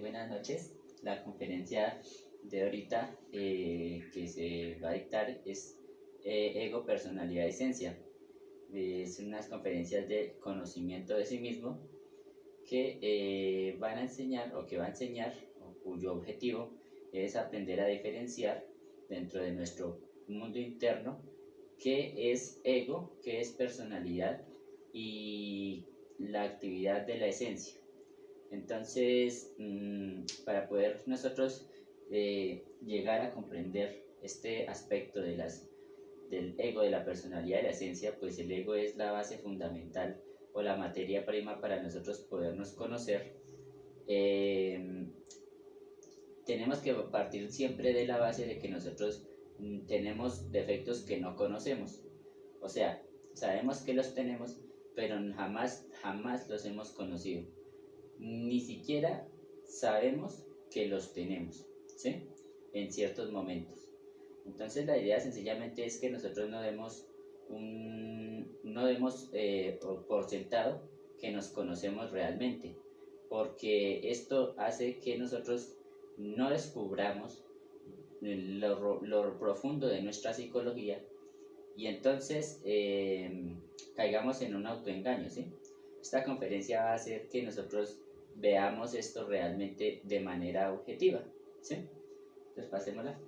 Buenas noches. La conferencia de ahorita que se va a dictar es Ego, Personalidad, Esencia. Es unas conferencias de conocimiento de sí mismo que van a enseñar o que va a enseñar, o cuyo objetivo es aprender a diferenciar dentro de nuestro mundo interno qué es ego, qué es personalidad y la actividad de la esencia. Entonces, para poder nosotros llegar a comprender este aspecto del ego, de la personalidad, de la esencia, pues el ego es la base fundamental o la materia prima para nosotros podernos conocer. Tenemos que partir siempre de la base de que nosotros tenemos defectos que no conocemos. O sea, sabemos que los tenemos, pero jamás los hemos conocido. Ni siquiera sabemos que los tenemos, ¿sí? En ciertos momentos. Entonces la idea sencillamente es que nosotros no demos por sentado que nos conocemos realmente, porque esto hace que nosotros no descubramos lo profundo de nuestra psicología y entonces caigamos en un autoengaño, ¿sí? Esta conferencia va a hacer que nosotros veamos esto realmente de manera objetiva, ¿sí? Entonces pasémosla.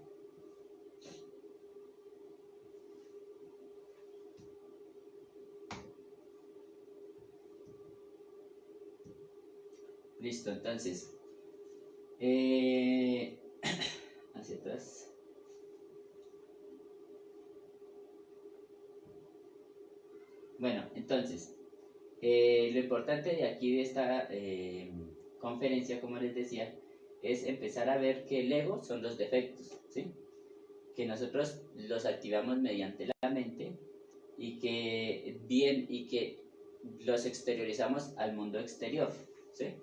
Listo, entonces hacia atrás. Bueno, entonces lo importante de aquí de esta conferencia, como les decía, es empezar a ver que el ego son los defectos, ¿sí? Que nosotros los activamos mediante la mente y que los exteriorizamos al mundo exterior, ¿sí?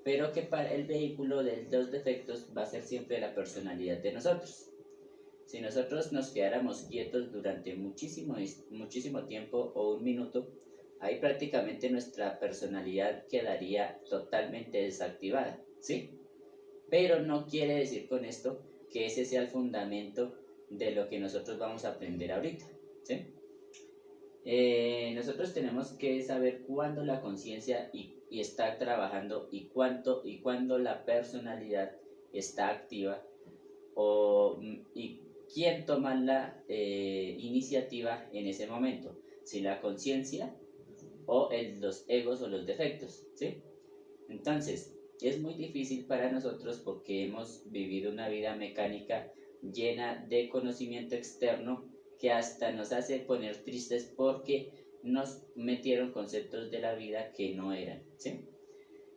Pero que para el vehículo de los defectos va a ser siempre la personalidad de nosotros. Si nosotros nos quedáramos quietos durante muchísimo tiempo o un minuto, ahí prácticamente nuestra personalidad quedaría totalmente desactivada, ¿sí? Pero no quiere decir con esto que ese sea el fundamento de lo que nosotros vamos a aprender ahorita, ¿sí? Nosotros tenemos que saber cuándo la conciencia y está trabajando y cuándo la personalidad está activa y quién toma la iniciativa en ese momento, si la conciencia o los egos o los defectos, ¿sí? Entonces, es muy difícil para nosotros porque hemos vivido una vida mecánica llena de conocimiento externo que hasta nos hace poner tristes porque nos metieron conceptos de la vida que no eran, ¿sí?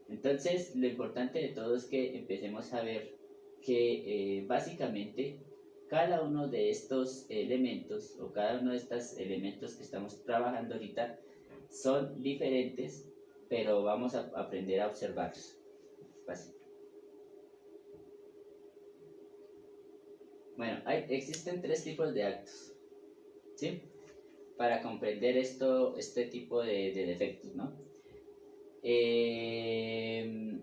Entonces, lo importante de todo es que empecemos a ver que básicamente cada uno de estos elementos o cada uno de estos elementos que estamos trabajando ahorita son diferentes, pero vamos a aprender a observarlos. Fácil. Bueno, existen tres tipos de actos, ¿sí? Para comprender este tipo de defectos, ¿no?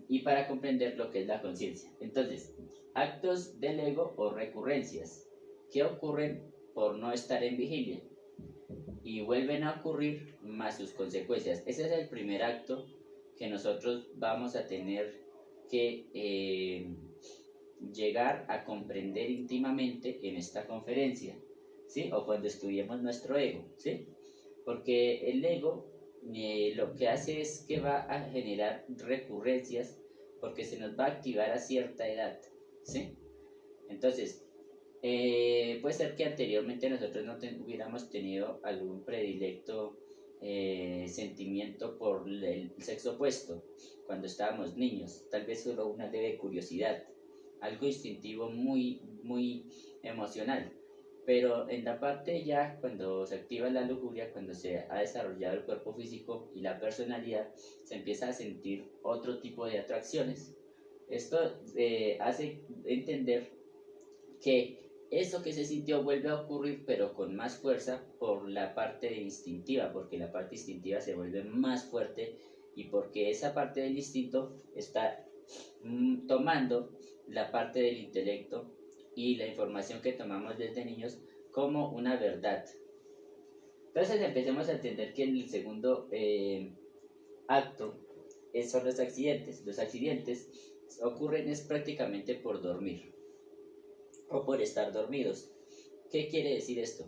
Y para comprender lo que es la conciencia. Entonces, actos del ego o recurrencias que ocurren por no estar en vigilia y vuelven a ocurrir más sus consecuencias. Ese es el primer acto que nosotros vamos a tener que llegar a comprender íntimamente en esta conferencia, ¿sí? O cuando estudiemos nuestro ego, ¿sí? Porque el ego lo que hace es que va a generar recurrencias porque se nos va a activar a cierta edad, ¿sí? Entonces, Puede ser que anteriormente nosotros no hubiéramos tenido algún predilecto sentimiento por el sexo opuesto cuando estábamos niños, tal vez solo una leve curiosidad, algo instintivo muy emocional. Pero en la parte ya, cuando se activa la lujuria, cuando se ha desarrollado el cuerpo físico y la personalidad, se empieza a sentir otro tipo de atracciones. Esto hace entender que eso que se sintió vuelve a ocurrir, pero con más fuerza por la parte instintiva, porque la parte instintiva se vuelve más fuerte y porque esa parte del instinto está tomando la parte del intelecto y la información que tomamos desde niños como una verdad. Entonces empecemos a entender que el segundo acto son los accidentes. Los accidentes ocurren es prácticamente por dormir o por estar dormidos. ¿Qué quiere decir esto?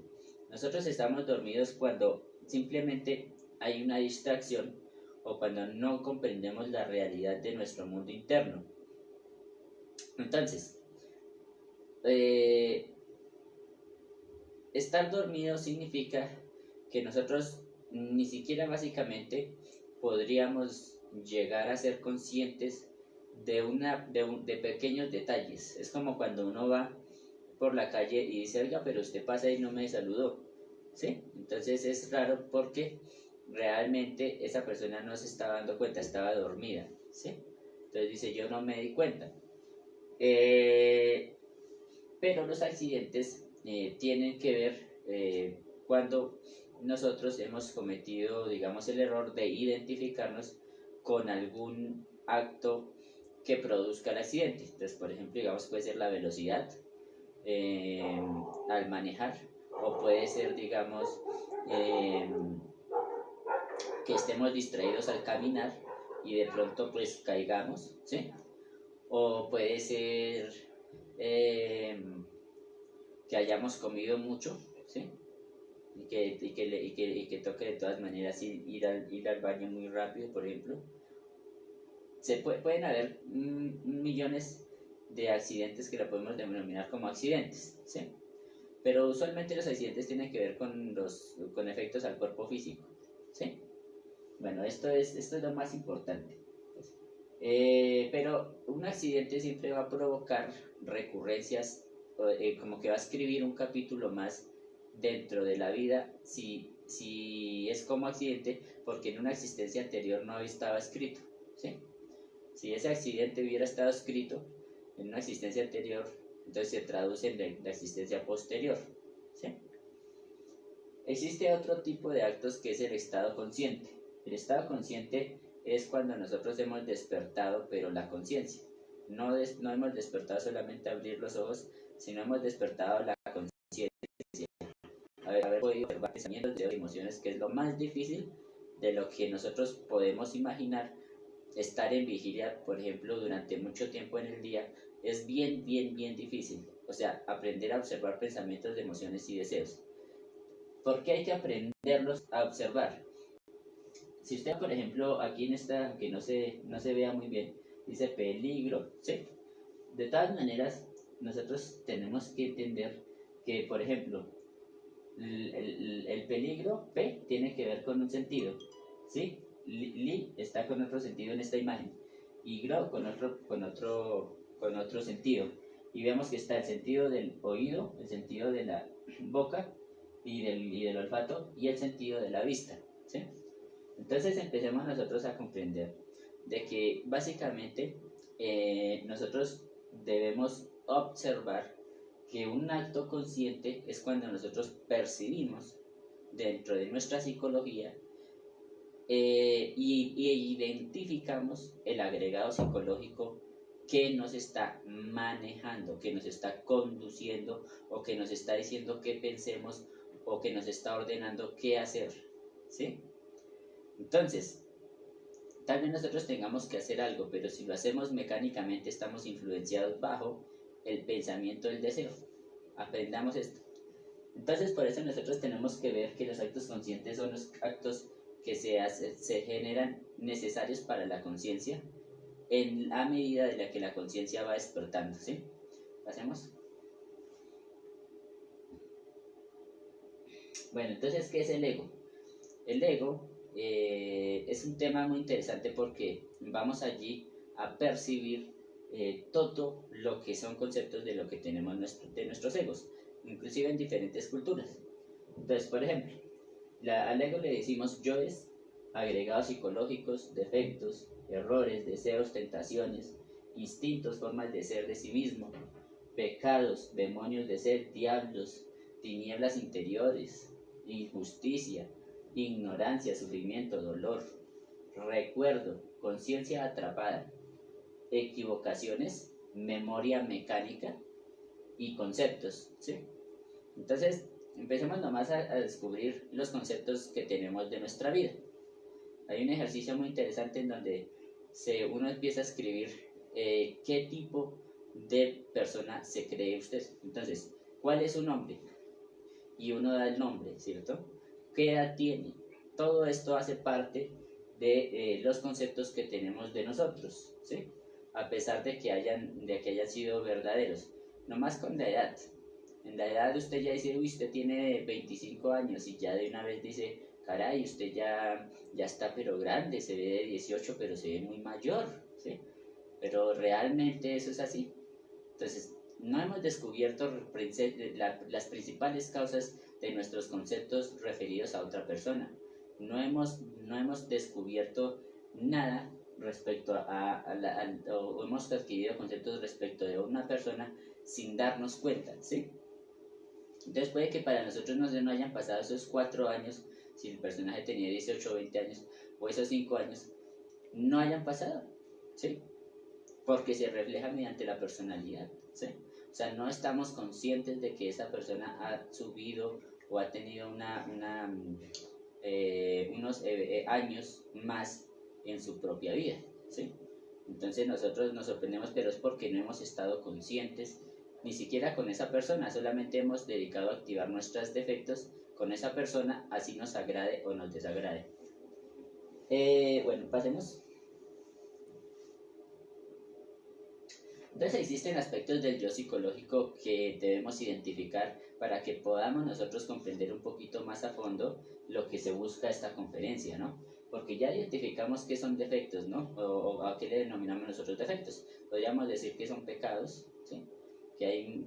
Nosotros estamos dormidos cuando simplemente hay una distracción o cuando no comprendemos la realidad de nuestro mundo interno. Entonces, estar dormido significa que nosotros ni siquiera básicamente podríamos llegar a ser conscientes de pequeños detalles. Es como cuando uno va por la calle y dice, oiga, pero usted pasa y no me saludó, ¿sí? Entonces es raro porque realmente esa persona no se estaba dando cuenta, estaba dormida, ¿sí? Entonces dice, yo no me di cuenta. Pero los accidentes tienen que ver cuando nosotros hemos cometido, digamos, el error de identificarnos con algún acto que produzca el accidente. Entonces, por ejemplo, digamos, puede ser la velocidad al manejar, o puede ser, digamos, que estemos distraídos al caminar y de pronto pues caigamos, ¿sí? O puede ser que hayamos comido mucho, ¿sí? Y que toque de todas maneras ir al baño muy rápido, por ejemplo. Pueden haber millones de accidentes que lo podemos denominar como accidentes, ¿sí? Pero usualmente los accidentes tienen que ver con efectos al cuerpo físico, ¿sí? Bueno, esto es lo más importante. Pero un accidente siempre va a provocar recurrencias, como que va a escribir un capítulo más dentro de la vida si es como accidente, porque en una existencia anterior no estaba escrito, ¿sí? Si ese accidente hubiera estado escrito en una existencia anterior, entonces se traduce en la existencia posterior, ¿sí? Existe otro tipo de actos que es el estado consciente. El estado consciente es cuando nosotros hemos despertado, pero la conciencia. No hemos despertado solamente a abrir los ojos, sino hemos despertado la conciencia. Haber podido observar pensamientos, de emociones, que es lo más difícil de lo que nosotros podemos imaginar. Estar en vigilia, por ejemplo, durante mucho tiempo en el día, es bien difícil. O sea, aprender a observar pensamientos, emociones y deseos. ¿Por qué hay que aprenderlos a observar? Si usted, por ejemplo, aquí en esta, que no se vea muy bien, dice peligro, ¿sí? De todas maneras, nosotros tenemos que entender que, por ejemplo, el peligro, P, tiene que ver con un sentido, ¿sí? Li está con otro sentido en esta imagen, y gro con otro sentido. Y vemos que está el sentido del oído, el sentido de la boca y del olfato, y el sentido de la vista, ¿sí? Entonces empecemos nosotros a comprender de que básicamente nosotros debemos observar que un acto consciente es cuando nosotros percibimos dentro de nuestra psicología y identificamos el agregado psicológico que nos está manejando, que nos está conduciendo o que nos está diciendo qué pensemos o que nos está ordenando qué hacer, ¿sí? Entonces, tal vez nosotros tengamos que hacer algo, pero si lo hacemos mecánicamente estamos influenciados bajo el pensamiento del deseo. Aprendamos esto. Entonces, por eso nosotros tenemos que ver que los actos conscientes son los actos que se generan necesarios para la conciencia en la medida de la que la conciencia va despertando, ¿sí? ¿Hacemos? Bueno, entonces, ¿qué es el ego? El ego es un tema muy interesante porque vamos allí a percibir todo lo que son conceptos de lo que tenemos de nuestros egos, inclusive en diferentes culturas. Entonces, por ejemplo, al ego le decimos yoes, agregados psicológicos, defectos, errores, deseos, tentaciones, instintos, formas de ser de sí mismo, pecados, demonios de ser, diablos, tinieblas interiores, injusticia, ignorancia, sufrimiento, dolor, recuerdo, conciencia atrapada, equivocaciones, memoria mecánica y conceptos, ¿sí? Entonces, empecemos nomás a descubrir los conceptos que tenemos de nuestra vida. Hay un ejercicio muy interesante en donde uno empieza a escribir qué tipo de persona se cree usted. Entonces, ¿cuál es su nombre? Y uno da el nombre, ¿cierto? ¿Qué edad tiene? Todo esto hace parte de los conceptos que tenemos de nosotros, ¿sí? A pesar de que hayan sido verdaderos. No más con la edad. En la edad usted ya dice, uy, usted tiene 25 años y ya de una vez dice, caray, usted ya está pero grande, se ve de 18 pero se ve muy mayor, ¿sí? Pero realmente eso es así. Entonces, no hemos descubierto las principales causas de nuestros conceptos referidos a otra persona. No hemos descubierto nada respecto o hemos adquirido conceptos respecto de una persona sin darnos cuenta, ¿sí? Entonces puede que para nosotros no hayan pasado esos 4 años, si el personaje tenía 18 o 20 años, o esos 5 años, no hayan pasado, ¿sí? Porque se refleja mediante la personalidad, ¿sí? O sea, no estamos conscientes de que esa persona ha subido o ha tenido unos años más en su propia vida, ¿sí? Entonces nosotros nos sorprendemos, pero es porque no hemos estado conscientes ni siquiera con esa persona, solamente hemos dedicado a activar nuestros defectos con esa persona, así nos agrade o nos desagrade. Bueno, pasemos. Entonces existen aspectos del yo psicológico que debemos identificar para que podamos nosotros comprender un poquito más a fondo lo que se busca esta conferencia, ¿no? Porque ya identificamos qué son defectos, ¿no? O a qué le denominamos nosotros defectos. Podríamos decir que son pecados, ¿sí? Que hay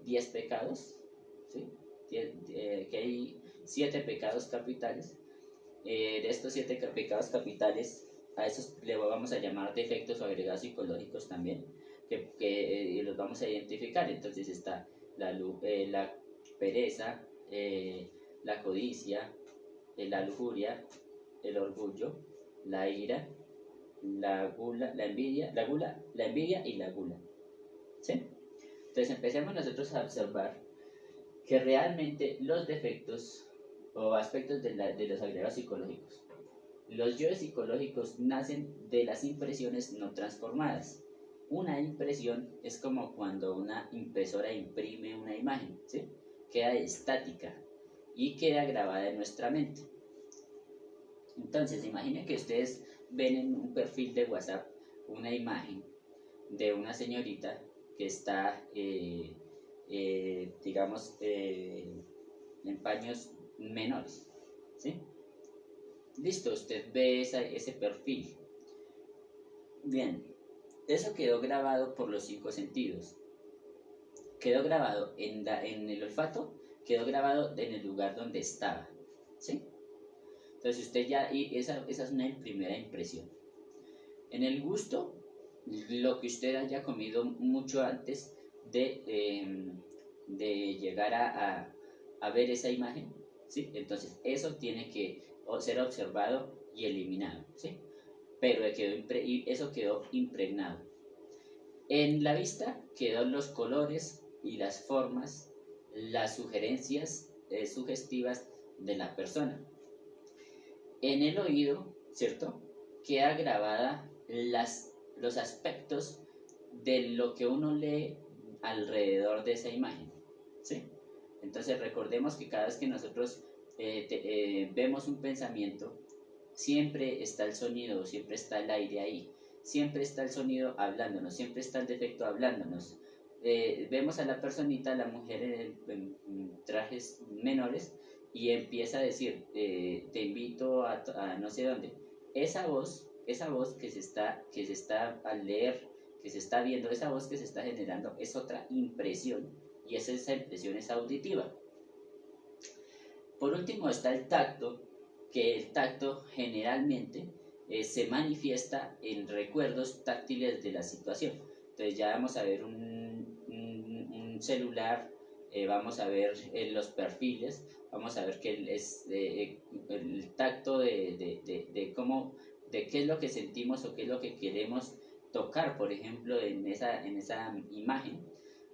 10 pecados, ¿sí? Que hay 7 pecados capitales. De estos 7 pecados capitales, a esos le vamos a llamar defectos o agregados psicológicos también, que los vamos a identificar. Entonces está la pereza, la codicia, la lujuria, el orgullo, la ira, la gula, la envidia, la envidia y la gula, ¿sí? Entonces empecemos nosotros a observar que realmente los defectos o aspectos de los agregados psicológicos, los yoes psicológicos nacen de las impresiones no transformadas. Una impresión es como cuando una impresora imprime una imagen, ¿sí? Queda estática y queda grabada en nuestra mente. Entonces, imaginen que ustedes ven en un perfil de WhatsApp una imagen de una señorita que está, digamos, en paños menores, ¿sí? Listo, usted ve ese perfil. Bien, eso quedó grabado por los 5 sentidos. Quedó grabado en el olfato, quedó grabado en el lugar donde estaba, ¿sí? Entonces usted ya, y esa es una primera impresión. En el gusto, lo que usted haya comido mucho antes de llegar a ver esa imagen, ¿sí? Entonces eso tiene que ser observado y eliminado, ¿sí? Pero eso quedó impregnado. En la vista quedó los colores y las formas, las sugerencias sugestivas de la persona. En el oído, ¿cierto? Queda grabada los aspectos de lo que uno lee alrededor de esa imagen, ¿sí? Entonces recordemos que cada vez que nosotros vemos un pensamiento, siempre está el sonido, siempre está el aire ahí, siempre está el sonido hablándonos, siempre está el defecto hablándonos. Vemos a la personita, la mujer en trajes menores, y empieza a decir, te invito a no sé dónde, esa voz que se está al leer, que se está viendo, esa voz que se está generando es otra impresión, y esa impresión es auditiva. Por último está el tacto, que el tacto generalmente se manifiesta en recuerdos táctiles de la situación. Entonces ya vamos a ver un celular, vamos a ver los perfiles, vamos a ver que es el tacto de cómo, de qué es lo que sentimos o qué es lo que queremos tocar, por ejemplo, en esa imagen.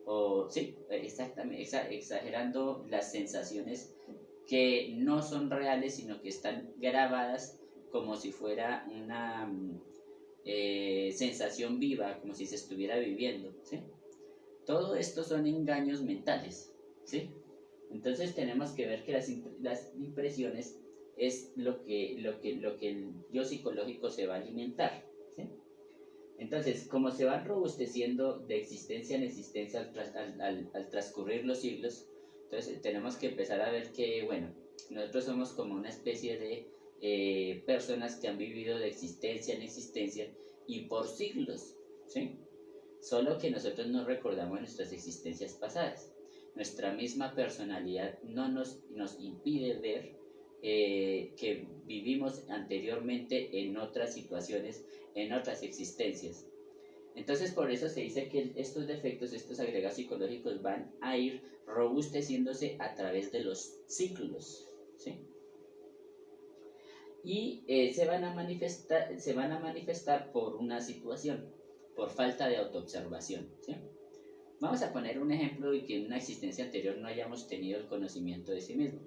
O sí, exactamente, exagerando las sensaciones que no son reales, sino que están grabadas como si fuera una sensación viva, como si se estuviera viviendo, ¿sí? Todo esto son engaños mentales, ¿sí? Entonces tenemos que ver que las impresiones es lo que el yo psicológico se va a alimentar, ¿sí? Entonces, como se van robusteciendo de existencia en existencia al transcurrir los siglos, entonces tenemos que empezar a ver que, bueno, nosotros somos como una especie de personas que han vivido de existencia en existencia y por siglos, ¿sí? Solo que nosotros no recordamos nuestras existencias pasadas. Nuestra misma personalidad no nos impide ver que vivimos anteriormente en otras situaciones, en otras existencias. Entonces, por eso se dice que estos defectos, estos agregados psicológicos van a ir robusteciéndose a través de los ciclos, ¿sí? Y se van a manifestar por una situación, por falta de autoobservación, ¿sí? Vamos a poner un ejemplo de que en una existencia anterior no hayamos tenido el conocimiento de sí mismo.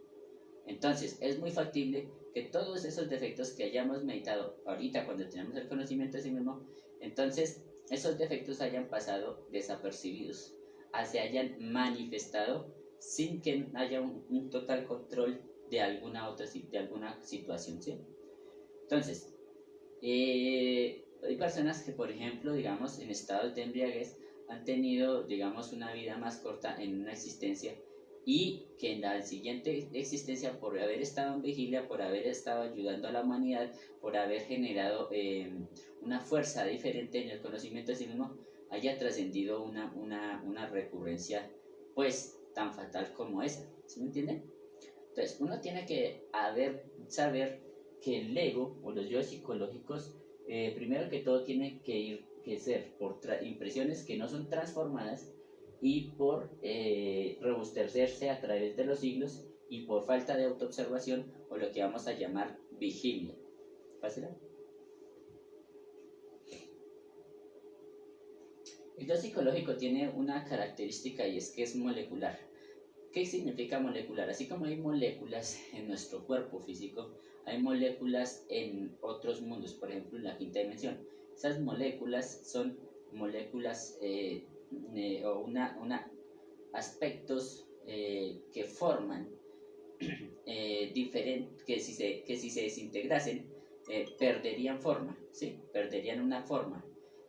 Entonces, es muy factible que todos esos defectos que hayamos meditado ahorita cuando tenemos el conocimiento de sí mismo, entonces esos defectos hayan pasado desapercibidos, se hayan manifestado sin que haya un total control de alguna situación, ¿sí? Entonces, hay personas que, por ejemplo, digamos, en estados de embriaguez han tenido, digamos, una vida más corta en una existencia y que en la siguiente existencia, por haber estado en vigilia, por haber estado ayudando a la humanidad, por haber generado una fuerza diferente en el conocimiento de sí mismo, haya trascendido una recurrencia, pues, tan fatal como esa. ¿Sí me entienden? Entonces, uno tiene que saber que el ego o los yo psicológicos, primero que todo, tiene que ser por impresiones que no son transformadas y por robustecerse a través de los siglos y por falta de autoobservación o lo que vamos a llamar vigilia. ¿Pásela? El yo psicológico tiene una característica y es que es molecular. ¿Qué significa molecular? Así como hay moléculas en nuestro cuerpo físico, hay moléculas en otros mundos, por ejemplo en la quinta dimensión. Esas moléculas son moléculas o aspectos que forman que si se desintegrasen perderían forma, ¿sí? Perderían una forma.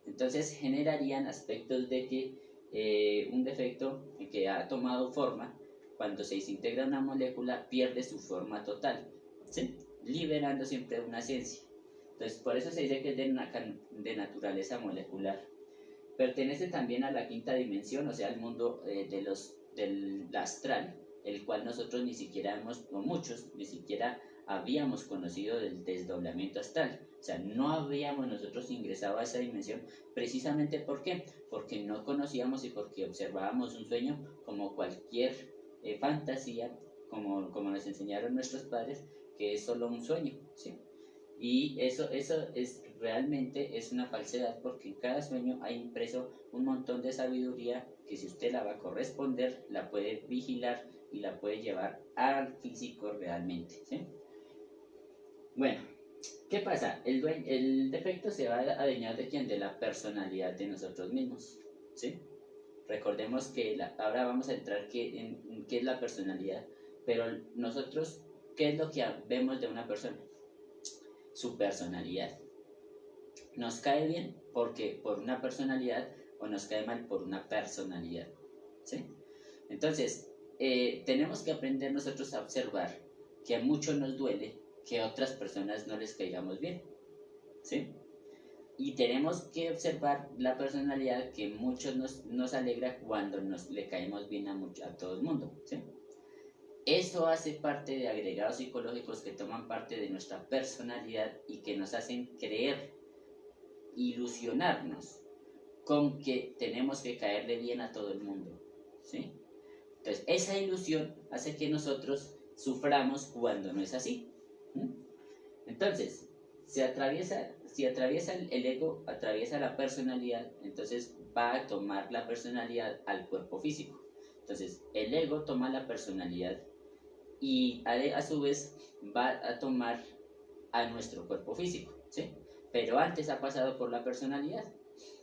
Entonces generarían aspectos de que un defecto que ha tomado forma, cuando se desintegra una molécula, pierde su forma total, ¿sí? Liberando siempre una esencia. Entonces, por eso se dice que es de naturaleza molecular. Pertenece también a la quinta dimensión, o sea, al mundo del astral, el cual nosotros ni siquiera o muchos, ni siquiera habíamos conocido del desdoblamiento astral. O sea, no habíamos nosotros ingresado a esa dimensión, precisamente ¿por qué? Porque no conocíamos y porque observábamos un sueño como cualquier fantasía, como nos enseñaron nuestros padres, que es solo un sueño, ¿sí? Y eso realmente es una falsedad, porque en cada sueño hay impreso un montón de sabiduría que si usted la va a corresponder, la puede vigilar y la puede llevar al físico realmente, ¿sí? Bueno, ¿qué pasa? El defecto se va a adueñar de quién? De la personalidad de nosotros mismos, ¿sí? Recordemos que ahora vamos a entrar en qué es la personalidad, pero nosotros, ¿qué es lo que vemos de una persona? Su personalidad. Nos cae bien porque por una personalidad o nos cae mal por una personalidad, ¿sí? Entonces, tenemos que aprender nosotros a observar que a muchos nos duele que a otras personas no les caigamos bien, ¿sí? Y tenemos que observar la personalidad que muchos nos alegra cuando le caemos bien a todo el mundo, ¿sí? Eso hace parte de agregados psicológicos que toman parte de nuestra personalidad y que nos hacen creer, ilusionarnos con que tenemos que caerle bien a todo el mundo, ¿sí? Entonces, esa ilusión hace que nosotros suframos cuando no es así. ¿Mm? Entonces, si atraviesa el ego, atraviesa la personalidad, entonces va a tomar la personalidad al cuerpo físico. Entonces, el ego toma la personalidad y a su vez va a tomar a nuestro cuerpo físico, ¿sí? Pero antes ha pasado por la personalidad.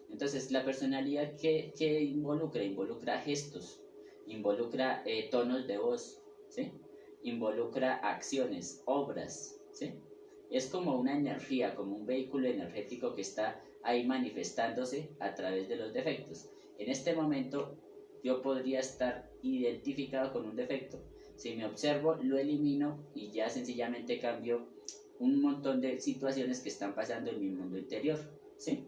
Entonces, la personalidad que involucra gestos, involucra tonos de voz, ¿sí? Involucra acciones, obras, ¿sí? Es como una energía, como un vehículo energético que está ahí manifestándose a través de los defectos. En este momento, yo podría estar identificado con un defecto. Si me observo, lo elimino y ya sencillamente cambio un montón de situaciones que están pasando en mi mundo interior, ¿sí?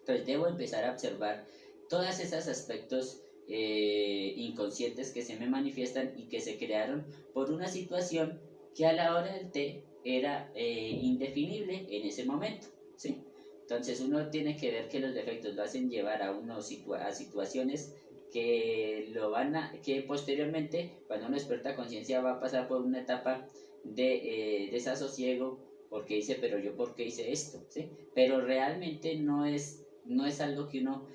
Entonces debo empezar a observar todos esos aspectos inconscientes que se me manifiestan y que se crearon por una situación que a la hora del té era indefinible en ese momento, ¿sí? Entonces uno tiene que ver que los defectos lo hacen llevar a uno a situaciones que posteriormente, cuando uno despierta conciencia, va a pasar por una etapa de desasosiego, porque dice, pero yo por qué hice esto, ¿sí? Pero realmente no es algo que uno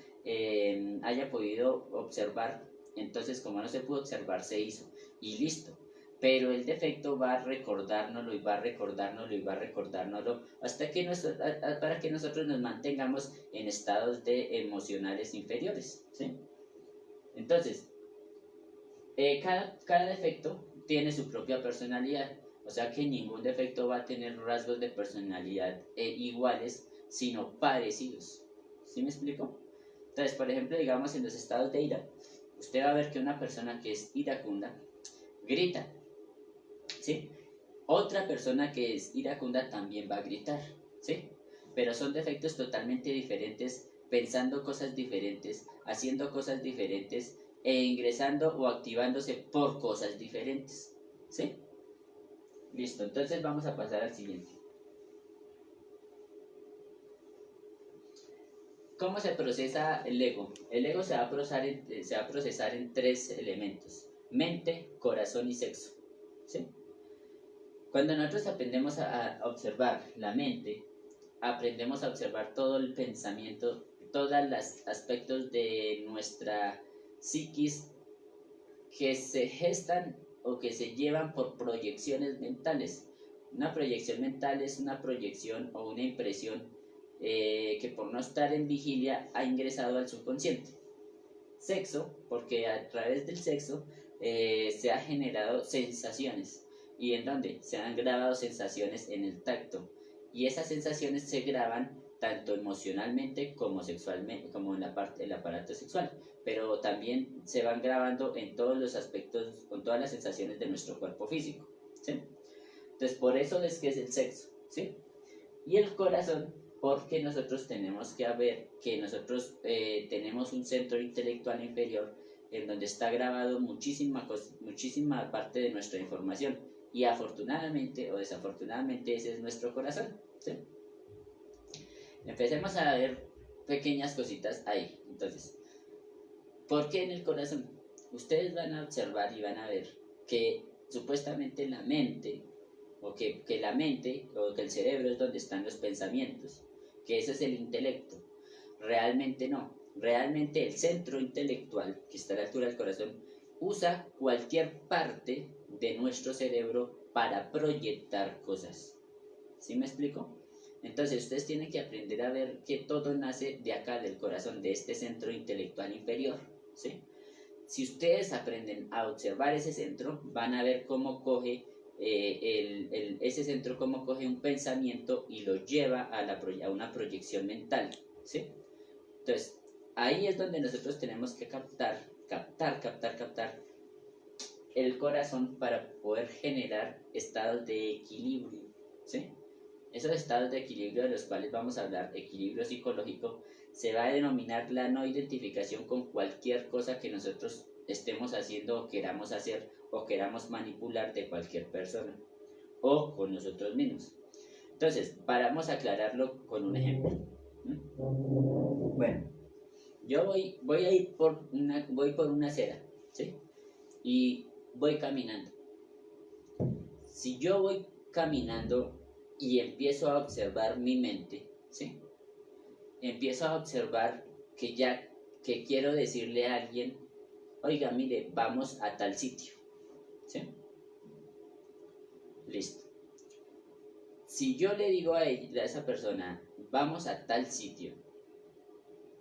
haya podido observar. Entonces, como no se pudo observar, se hizo y listo. Pero el defecto va a recordárnoslo y va a recordárnoslo y va a recordárnoslo hasta que para que nosotros nos mantengamos en estados de emocionales inferiores, ¿sí? Entonces, cada defecto tiene su propia personalidad, o sea que ningún defecto va a tener rasgos de personalidad iguales, sino parecidos. ¿Sí me explico? Entonces, por ejemplo, digamos en los estados de ira, usted va a ver que una persona que es iracunda grita, ¿sí? Otra persona que es iracunda también va a gritar, ¿sí? Pero son defectos totalmente diferentes, pensando cosas diferentes, haciendo cosas diferentes e ingresando o activándose por cosas diferentes, ¿sí? Listo, entonces vamos a pasar al siguiente. ¿Cómo se procesa el ego? El ego se va a procesar en tres elementos: mente, corazón y sexo, ¿sí? Cuando nosotros aprendemos a observar la mente, aprendemos a observar todo el pensamiento, todos los aspectos de nuestra psiquis que se gestan o que se llevan por proyecciones mentales. Una proyección mental es una proyección o una impresión que por no estar en vigilia ha ingresado al subconsciente. Sexo, porque a través del sexo se han generado sensaciones. ¿Y en dónde? Se han grabado sensaciones en el tacto. Y esas sensaciones se graban tanto emocionalmente como sexualmente, como en la parte del aparato sexual. Pero también se van grabando en todos los aspectos, con todas las sensaciones de nuestro cuerpo físico, ¿sí? Entonces, por eso es que es el sexo, ¿sí? Y el corazón, porque nosotros tenemos que ver que nosotros tenemos un centro intelectual inferior en donde está grabado muchísima parte de nuestra información, y afortunadamente o desafortunadamente ese es nuestro corazón, ¿sí? Empecemos a ver pequeñas cositas ahí. Entonces, ¿por qué en el corazón? Ustedes van a observar y van a ver que supuestamente la mente, o que la mente o que el cerebro es donde están los pensamientos, que ese es el intelecto. Realmente no. Realmente el centro intelectual, que está a la altura del corazón, usa cualquier parte de nuestro cerebro para proyectar cosas. ¿Sí me explico? Entonces ustedes tienen que aprender a ver que todo nace de acá, del corazón, de este centro intelectual inferior, ¿sí? Si ustedes aprenden a observar ese centro, van a ver cómo coge ese centro, cómo coge un pensamiento y lo lleva a una proyección mental, ¿sí? Entonces, ahí es donde nosotros tenemos que captar el corazón para poder generar estados de equilibrio, ¿sí? Esos estados de equilibrio de los cuales vamos a hablar, equilibrio psicológico, se va a denominar la no identificación con cualquier cosa que nosotros estemos haciendo o queramos hacer o queramos manipular de cualquier persona o con nosotros mismos. Entonces, vamos a aclararlo con un ejemplo. Bueno, yo voy a ir voy por una acera, ¿sí? Y voy caminando. Si yo voy caminando y empiezo a observar mi mente, ¿sí? Empiezo a observar que quiero decirle a alguien, oiga, mire, vamos a tal sitio, ¿sí? Listo. Si yo le digo a esa persona, vamos a tal sitio,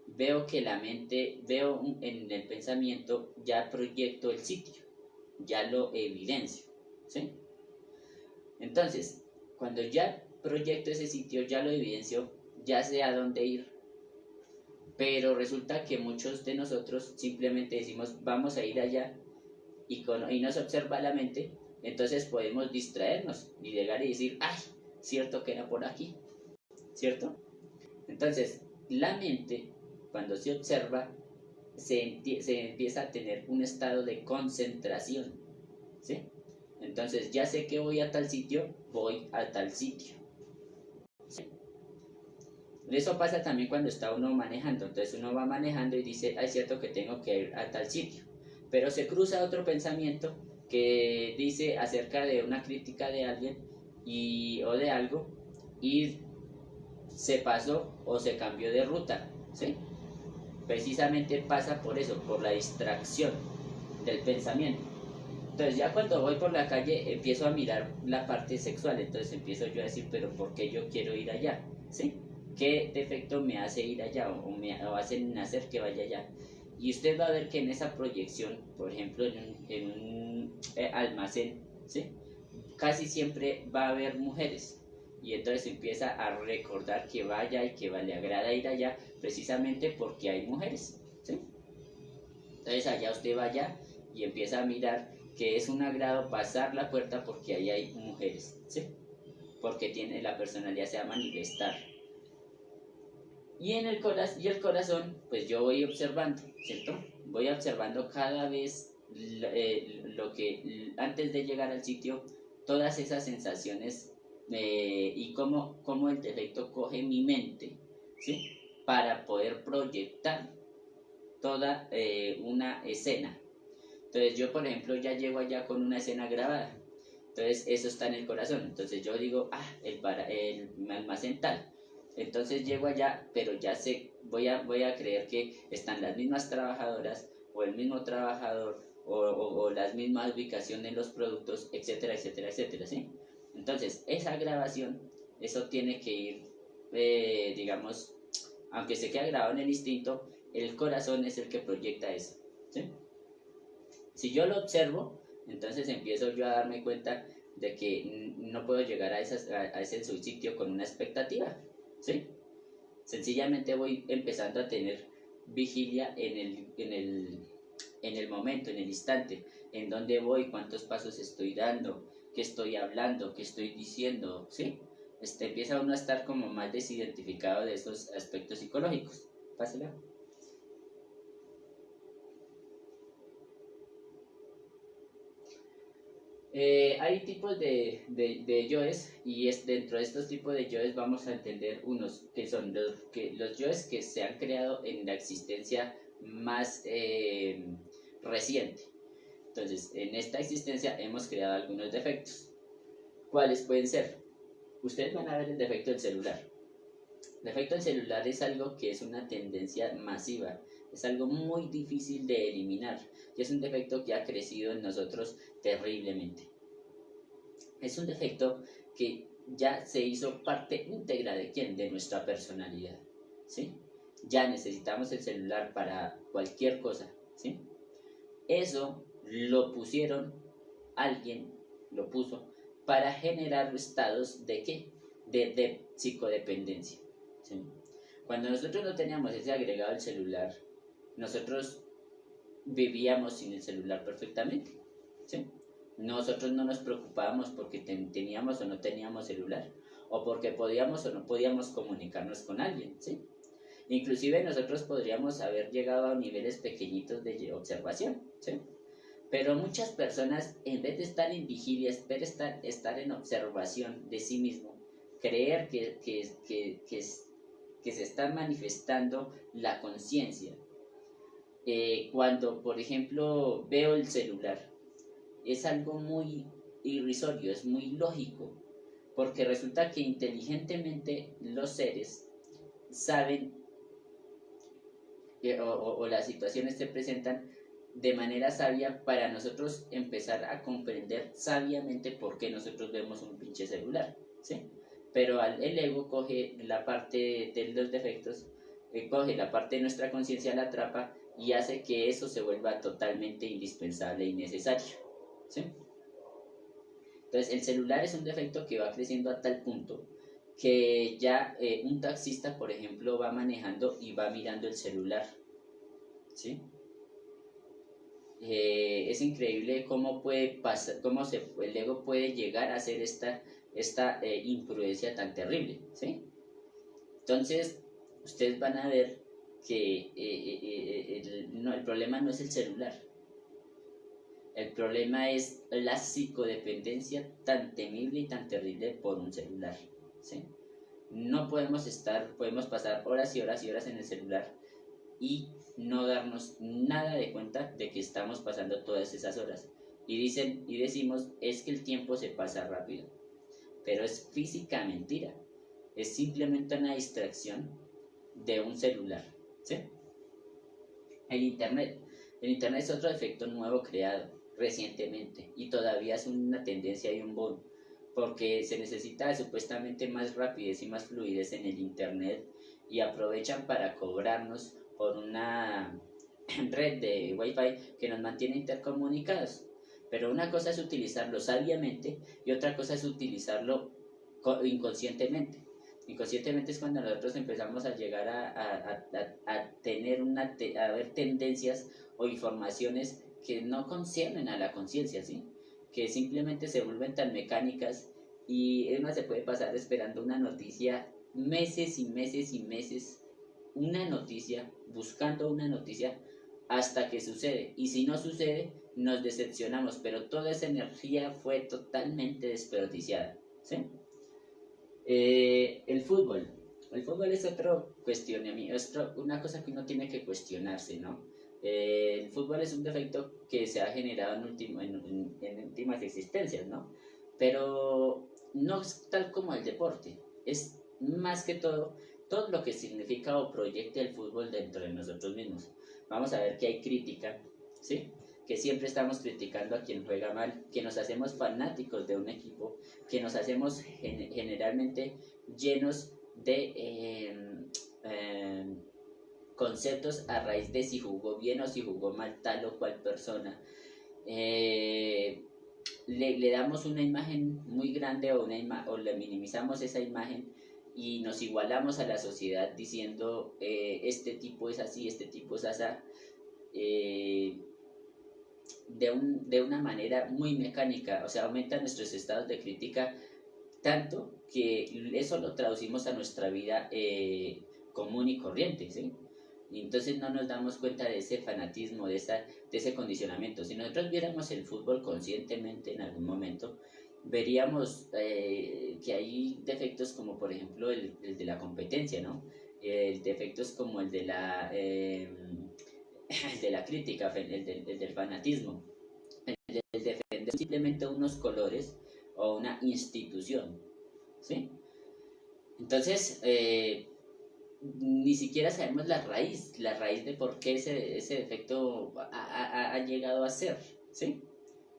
veo que la mente, veo en el pensamiento, ya proyecto el sitio, ya lo evidencio, ¿sí? Entonces, cuando ya proyecto ese sitio, ya lo evidencio, ya sé a dónde ir. Pero resulta que muchos de nosotros simplemente decimos, vamos a ir allá, y nos observa la mente, entonces podemos distraernos y llegar y decir, ay, cierto que era por aquí, ¿cierto? Entonces, la mente, cuando se observa, se empieza a tener un estado de concentración, ¿sí? Entonces, ya sé que voy a tal sitio, voy a tal sitio, ¿sí? Eso pasa también cuando está uno manejando. Entonces uno va manejando y dice, es cierto que tengo que ir a tal sitio, pero se cruza otro pensamiento que dice acerca de una crítica de alguien o de algo, y se pasó o se cambió de ruta, ¿sí? Precisamente pasa por eso, por la distracción del pensamiento. Entonces ya cuando voy por la calle empiezo a mirar la parte sexual, entonces empiezo yo a decir, pero ¿por qué yo quiero ir allá? ¿Sí? ¿Qué defecto me hace ir allá o hacen hacer que vaya allá? Y usted va a ver que en esa proyección, por ejemplo, en un almacén, ¿sí? Casi siempre va a haber mujeres. Y entonces empieza a recordar que vaya y que le agrada ir allá precisamente porque hay mujeres, ¿sí? Entonces allá usted vaya y empieza a mirar que es un agrado pasar la puerta porque ahí hay mujeres, ¿sí? Porque tiene la personalidad, se va a manifestar. Y el corazón, pues yo voy observando, ¿cierto? Voy observando cada vez lo que, antes de llegar al sitio, todas esas sensaciones y cómo el defecto coge mi mente, ¿sí? Para poder proyectar toda una escena. Entonces yo, por ejemplo, ya llego allá con una escena grabada. Entonces eso está en el corazón. Entonces yo digo, el almacén tal. Entonces llego allá, pero ya sé, voy a creer que están las mismas trabajadoras o el mismo trabajador o las mismas ubicaciones de los productos, etcétera, etcétera, etcétera, ¿sí? Entonces esa grabación, eso tiene que ir, digamos, aunque se queda grabado en el instinto, el corazón es el que proyecta eso, ¿sí? Si yo lo observo, entonces empiezo yo a darme cuenta de que no puedo llegar a ese sitio con una expectativa, ¿sí? Sencillamente voy empezando a tener vigilia en el momento, en el instante, en dónde voy, cuántos pasos estoy dando, qué estoy hablando, qué estoy diciendo, ¿sí? Empieza uno a estar como más desidentificado de esos aspectos psicológicos. Pásela. Hay tipos de yoes, y dentro de estos tipos de yoes vamos a entender unos que son los yoes que se han creado en la existencia más reciente. Entonces, en esta existencia hemos creado algunos defectos. ¿Cuáles pueden ser? Ustedes van a ver el defecto del celular. El defecto del celular es algo que es una tendencia masiva, es algo muy difícil de eliminar y es un defecto que ha crecido en nosotros terriblemente. Es un defecto que ya se hizo parte íntegra de quién, de nuestra personalidad, ¿sí? Ya necesitamos el celular para cualquier cosa, ¿sí? Eso lo pusieron, alguien lo puso para generar estados de ¿qué? De psicodependencia, ¿sí? Cuando nosotros no teníamos ese agregado al celular, nosotros vivíamos sin el celular perfectamente, ¿sí? Nosotros no nos preocupábamos porque teníamos o no teníamos celular, o porque podíamos o no podíamos comunicarnos con alguien, ¿sí? Inclusive nosotros podríamos haber llegado a niveles pequeñitos de observación, ¿sí? Pero muchas personas, en vez de estar en vigilia, estar en observación de sí mismo, creer que se está manifestando la conciencia. Cuando, por ejemplo, veo el celular, es algo muy irrisorio, es muy lógico, porque resulta que inteligentemente los seres saben o las situaciones se presentan de manera sabia para nosotros empezar a comprender sabiamente por qué nosotros vemos un pinche celular, ¿sí? Pero el ego coge la parte de los defectos, coge la parte de nuestra conciencia, la atrapa y hace que eso se vuelva totalmente indispensable y necesario, ¿sí? Entonces el celular es un defecto que va creciendo a tal punto que ya un taxista, por ejemplo, va manejando y va mirando el celular, ¿sí? Es increíble cómo puede pasar, el ego puede llegar a hacer esta imprudencia tan terrible, ¿sí? Entonces, ustedes van a ver que el problema no es el celular, el problema es la psicodependencia tan temible y tan terrible por un celular, ¿sí? No podemos pasar horas y horas y horas en el celular y no darnos nada de cuenta de que estamos pasando todas esas horas. Y decimos, es que el tiempo se pasa rápido. Pero es física mentira. Es simplemente una distracción de un celular, ¿sí? El internet. El internet es otro efecto nuevo creado recientemente y todavía es una tendencia y un boom, porque se necesita supuestamente más rapidez y más fluidez en el internet y aprovechan para cobrarnos por una red de wifi que nos mantiene intercomunicados. Pero una cosa es utilizarlo sabiamente y otra cosa es utilizarlo inconscientemente. Inconscientemente es cuando nosotros empezamos a llegar a tener a ver tendencias o informaciones que no conciernen a la conciencia, ¿sí? Que simplemente se vuelven tan mecánicas y es más, se puede pasar esperando una noticia meses y meses y meses, una noticia, buscando una noticia hasta que sucede. Y si no sucede, nos decepcionamos, pero toda esa energía fue totalmente desperdiciada, ¿sí? El fútbol. El fútbol es otro cuestionamiento, es una cosa que uno tiene que cuestionarse, ¿no? El fútbol es un defecto que se ha generado en últimas existencias, ¿no? Pero no es tal como el deporte, es más que todo lo que significa o proyecta el fútbol dentro de nosotros mismos. Vamos a ver que hay crítica, ¿sí? Que siempre estamos criticando a quien juega mal, que nos hacemos fanáticos de un equipo, que nos hacemos generalmente llenos de conceptos a raíz de si jugó bien o si jugó mal tal o cual persona. Le damos una imagen muy grande o le minimizamos esa imagen y nos igualamos a la sociedad diciendo este tipo es así, este tipo es así. De una manera muy mecánica, o sea, aumenta nuestros estados de crítica tanto que eso lo traducimos a nuestra vida común y corriente, ¿sí? Y entonces no nos damos cuenta de ese fanatismo, de ese condicionamiento. Si nosotros viéramos el fútbol conscientemente en algún momento, veríamos que hay defectos como por ejemplo el de la competencia, ¿no? Defectos como el de el de la crítica, el del fanatismo, el defender simplemente unos colores o una institución, ¿sí? Entonces, ni siquiera sabemos la raíz de por qué ese defecto ha llegado a ser, ¿sí?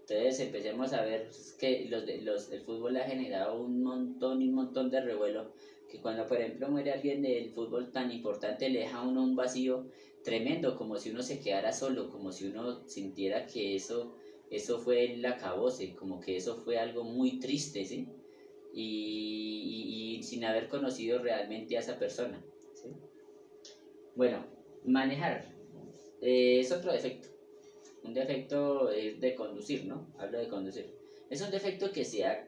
Entonces empecemos a ver que el fútbol ha generado un montón de revuelo, que cuando por ejemplo muere alguien del fútbol tan importante le deja a uno un vacío tremendo, como si uno se quedara solo, como si uno sintiera que eso fue el acabose, como que eso fue algo muy triste, ¿sí? Y sin haber conocido realmente a esa persona, ¿sí? Bueno, manejar es otro defecto. un defecto es de conducir, ¿no? Hablo de conducir. Es un defecto que se ha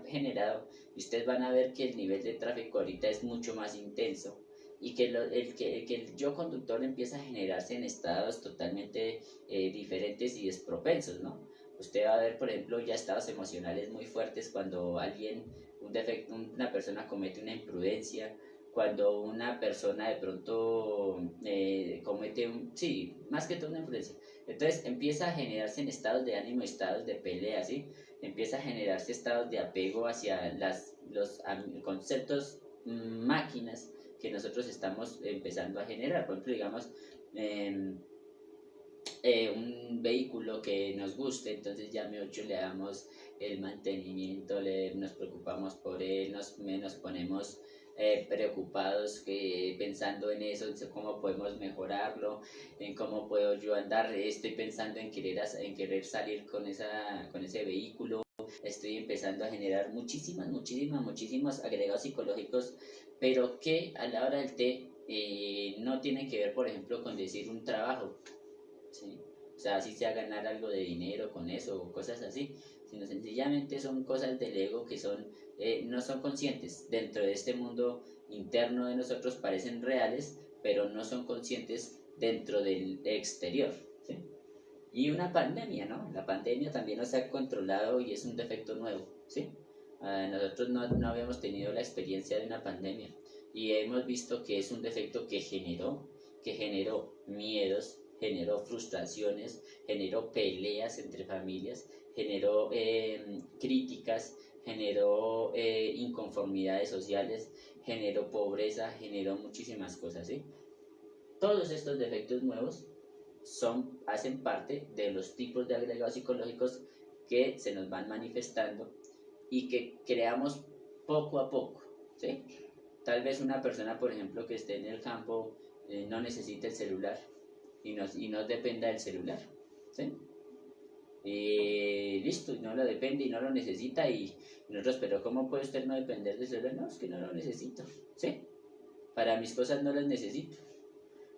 generado y ustedes van a ver que el nivel de tráfico ahorita es mucho más intenso y que el yo conductor empieza a generarse en estados totalmente diferentes y despropensos, ¿no? Usted va a ver, por ejemplo, ya estados emocionales muy fuertes cuando una persona comete una imprudencia, cuando una persona de pronto comete sí, más que todo una imprudencia. Entonces empieza a generarse en estados de ánimo, estados de pelea, ¿sí? Empieza a generarse estados de apego hacia los conceptos máquinas que nosotros estamos empezando a generar. Por ejemplo, digamos, eh, un vehículo que nos guste, entonces ya le damos el mantenimiento, nos preocupamos por él, nos ponemos preocupados pensando en eso, en cómo podemos mejorarlo, en cómo puedo yo andar, estoy pensando en querer salir con ese vehículo, estoy empezando a generar muchísimos agregados psicológicos, pero que a la hora del té no tienen que ver, por ejemplo, con decir un trabajo, ¿sí? O sea, así sea ganar algo de dinero con eso o cosas así, sino sencillamente son cosas del ego que no son conscientes. Dentro de este mundo interno de nosotros parecen reales, pero no son conscientes dentro del exterior, ¿sí? Y una pandemia, ¿no? La pandemia también nos ha controlado y es un defecto nuevo, ¿sí? Nosotros no habíamos tenido la experiencia de una pandemia y hemos visto que es un defecto que generó miedos, generó frustraciones, generó peleas entre familias, generó críticas, generó inconformidades sociales, generó pobreza, generó muchísimas cosas, ¿sí? Todos estos defectos nuevos hacen parte de los tipos de agregados psicológicos que se nos van manifestando y que creamos poco a poco, ¿sí? Tal vez una persona, por ejemplo, que esté en el campo no necesite el celular y no dependa del celular, ¿sí? Listo, no lo depende y no lo necesita y nosotros, pero ¿cómo puede usted no depender del celular? No, es que no lo necesito, ¿sí? Para mis cosas no las necesito.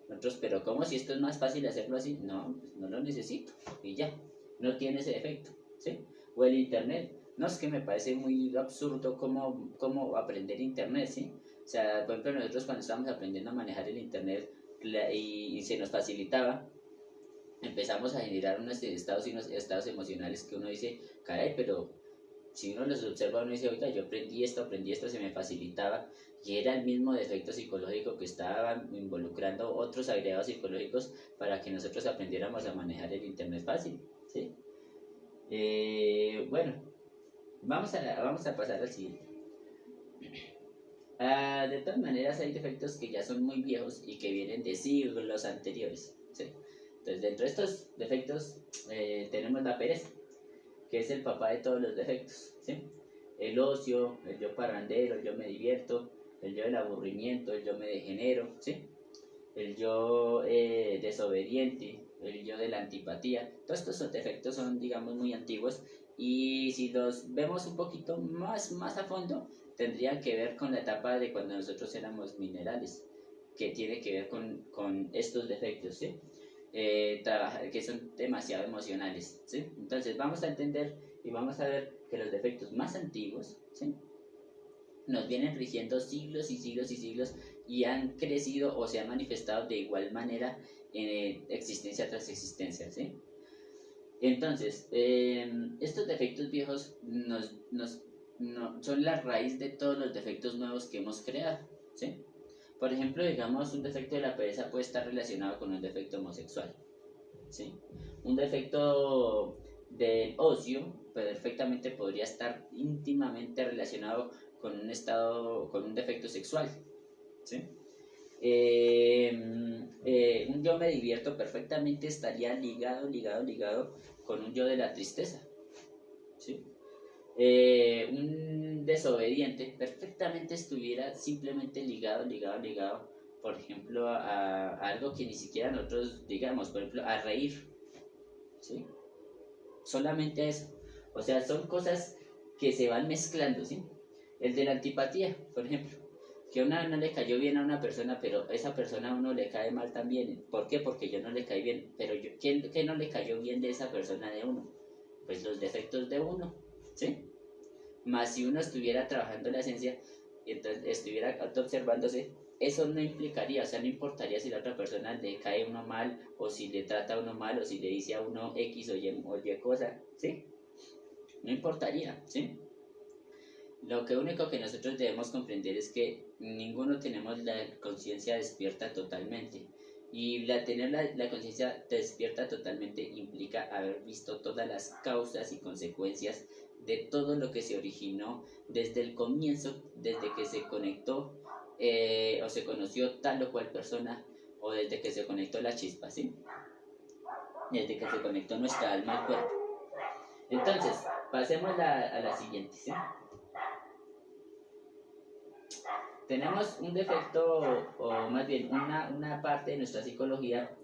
Nosotros, pero ¿cómo si esto es más fácil hacerlo así? No, pues no lo necesito y ya, no tiene ese efecto, ¿sí? O el internet, no, es que me parece muy absurdo cómo aprender internet, ¿sí? O sea, por ejemplo, nosotros cuando estábamos aprendiendo a manejar el internet y se nos facilitaba, empezamos a generar unos estados emocionales que uno dice, caray, pero si uno los observa, uno dice, oiga, yo aprendí esto, se me facilitaba, y era el mismo defecto psicológico que estaba involucrando otros agregados psicológicos para que nosotros aprendiéramos a manejar el internet fácil, ¿sí? Bueno, vamos a pasar al siguiente. De todas maneras, hay defectos que ya son muy viejos y que vienen de siglos anteriores, ¿sí? Entonces, dentro de estos defectos tenemos la pereza, que es el papá de todos los defectos, ¿sí? El ocio, el yo parrandero, el yo me divierto, el yo del aburrimiento, el yo me degenero, ¿sí? El yo desobediente, el yo de la antipatía. Todos estos defectos son, digamos, muy antiguos y si los vemos un poquito más a fondo, tendrían que ver con la etapa de cuando nosotros éramos minerales, que tiene que ver con estos defectos, ¿sí? Que son demasiado emocionales, ¿sí? Entonces vamos a entender y vamos a ver que los defectos más antiguos, ¿sí?, nos vienen rigiendo siglos y siglos y siglos y han crecido o se han manifestado de igual manera en existencia tras existencia, ¿sí? Entonces, estos defectos viejos son la raíz de todos los defectos nuevos que hemos creado, ¿sí? Por ejemplo, digamos, un defecto de la pereza puede estar relacionado con un defecto homosexual, ¿sí? Un defecto del ocio perfectamente podría estar íntimamente relacionado con un defecto sexual, ¿sí? Un yo me divierto perfectamente estaría ligado con un yo de la tristeza, ¿sí? Un desobediente perfectamente estuviera simplemente ligado, por ejemplo, a algo que ni siquiera nosotros digamos, por ejemplo, a reír, ¿sí? Solamente a eso. O sea, son cosas que se van mezclando, ¿sí? El de la antipatía, por ejemplo, que a uno no le cayó bien a una persona, pero esa persona a uno le cae mal también. ¿Por qué? Porque yo no le caí bien. Pero yo, ¿qué no le cayó bien de esa persona de uno? Pues los defectos de uno, ¿sí? Más si uno estuviera trabajando la esencia y entonces estuviera observándose, eso no implicaría, o sea, no importaría si la otra persona le cae a uno mal, o si le trata a uno mal, o si le dice a uno X o Y cosa, ¿sí? No importaría, ¿sí? Lo que único que nosotros debemos comprender es que ninguno tenemos la conciencia despierta totalmente. Y tener la conciencia despierta totalmente implica haber visto todas las causas y consecuencias de todo lo que se originó desde el comienzo, desde que se conectó o se conoció tal o cual persona, o desde que se conectó la chispa, ¿sí? Desde que se conectó nuestra alma al cuerpo. Entonces, pasemos a la siguiente, ¿sí? Tenemos un defecto, o más bien una parte de nuestra psicología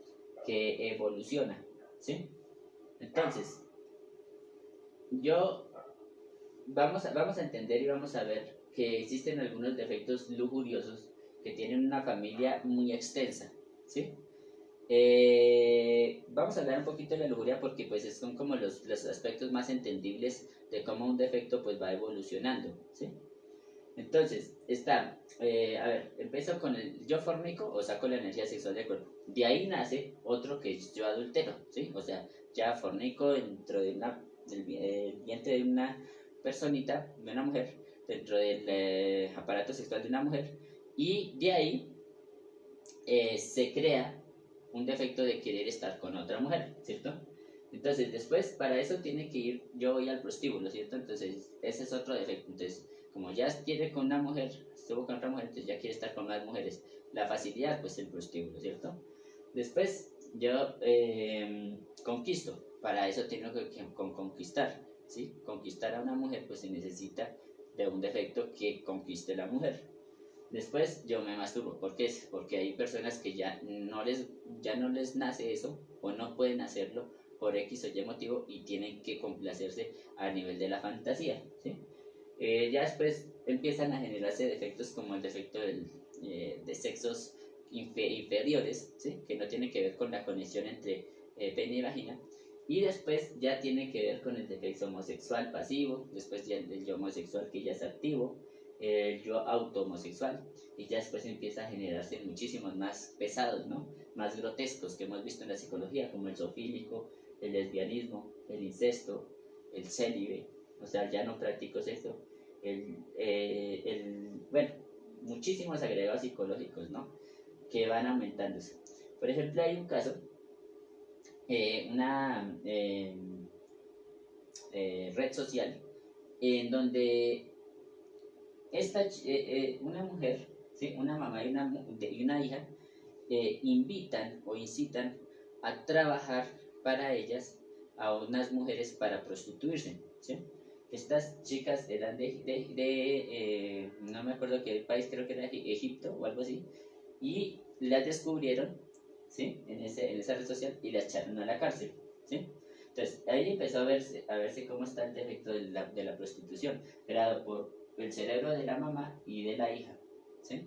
que evoluciona, ¿sí? Entonces, vamos a entender y vamos a ver que existen algunos defectos lujuriosos que tienen una familia muy extensa, ¿sí? Vamos a hablar un poquito de la lujuria porque pues son como los aspectos más entendibles de cómo un defecto pues va evolucionando, ¿sí? Entonces, a ver, empiezo con el yo fornico o saco la energía sexual del cuerpo. De ahí nace otro que es yo adultero, ¿sí? O sea, ya fornico dentro del vientre de una personita, de una mujer, dentro del aparato sexual de una mujer, y de ahí se crea un defecto de querer estar con otra mujer, ¿cierto? Entonces, después, para eso tiene que ir, yo voy al prostíbulo, ¿cierto? Entonces, ese es otro defecto. Entonces, como ya quiere con una mujer, estuvo con otra mujer, entonces ya quiere estar con más mujeres. La facilidad, pues el prostíbulo, ¿cierto? Después, yo conquisto. Para eso tengo que conquistar, ¿sí? Conquistar a una mujer, pues se necesita de un defecto que conquiste la mujer. Después yo me masturbo. ¿Por qué? Porque hay personas que ya no les nace eso o no pueden hacerlo por X o Y motivo y tienen que complacerse a nivel de la fantasía, ¿sí? Ya después empiezan a generarse defectos como el defecto de sexos inferiores, ¿sí? Que no tiene que ver con la conexión entre pene y vagina. Y después ya tiene que ver con el defecto homosexual pasivo, después ya el yo homosexual que ya es activo, el yo auto-homosexual, y ya después empieza a generarse muchísimos más pesados, ¿no? Más grotescos que hemos visto en la psicología, como el zoofílico, el lesbianismo, el incesto, el célibe, o sea, ya no practico sexo, bueno, muchísimos agregados psicológicos, ¿no? Que van aumentándose. Por ejemplo, hay un caso, una red social, en donde una mujer, ¿sí? Una mamá y una hija, invitan o incitan a trabajar para ellas a unas mujeres para prostituirse, ¿sí? Estas chicas eran no me acuerdo qué país, creo que era Egipto o algo así, y las descubrieron, ¿sí? En esa red social y las echaron a la cárcel, ¿sí? Entonces, ahí empezó a verse cómo está el defecto de la prostitución, creado por el cerebro de la mamá y de la hija, ¿sí?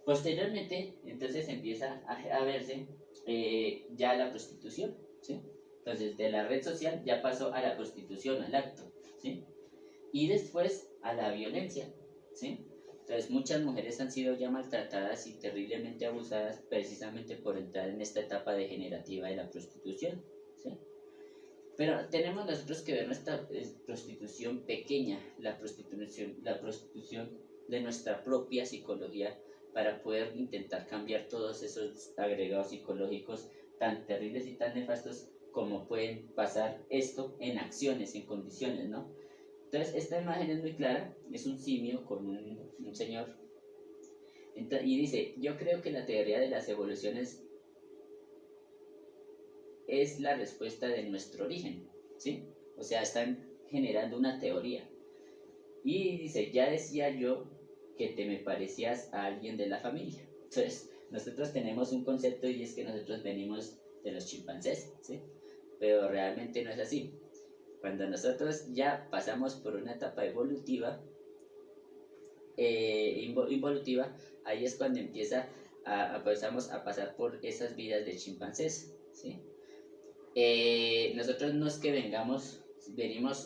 Posteriormente, entonces empieza a verse ya la prostitución, ¿sí? Entonces, de la red social ya pasó a la prostitución, al acto, ¿sí? Y después a la violencia, ¿sí? Entonces, muchas mujeres han sido ya maltratadas y terriblemente abusadas precisamente por entrar en esta etapa degenerativa de la prostitución, ¿sí? Pero tenemos nosotros que ver nuestra prostitución pequeña, la prostitución de nuestra propia psicología, para poder intentar cambiar todos esos agregados psicológicos tan terribles y tan nefastos como pueden pasar esto en acciones, en condiciones, ¿no? Entonces, esta imagen es muy clara, es un simio con un señor, y dice, yo creo que la teoría de las evoluciones es la respuesta de nuestro origen, ¿sí? O sea, están generando una teoría. Y dice, ya decía yo que te me parecías a alguien de la familia. Entonces, nosotros tenemos un concepto y es que nosotros venimos de los chimpancés, ¿sí? Pero realmente no es así. Cuando nosotros ya pasamos por una etapa evolutiva, involutiva, ahí es cuando empieza empezamos a pasar por esas vidas de chimpancés, ¿sí? Nosotros no es que venimos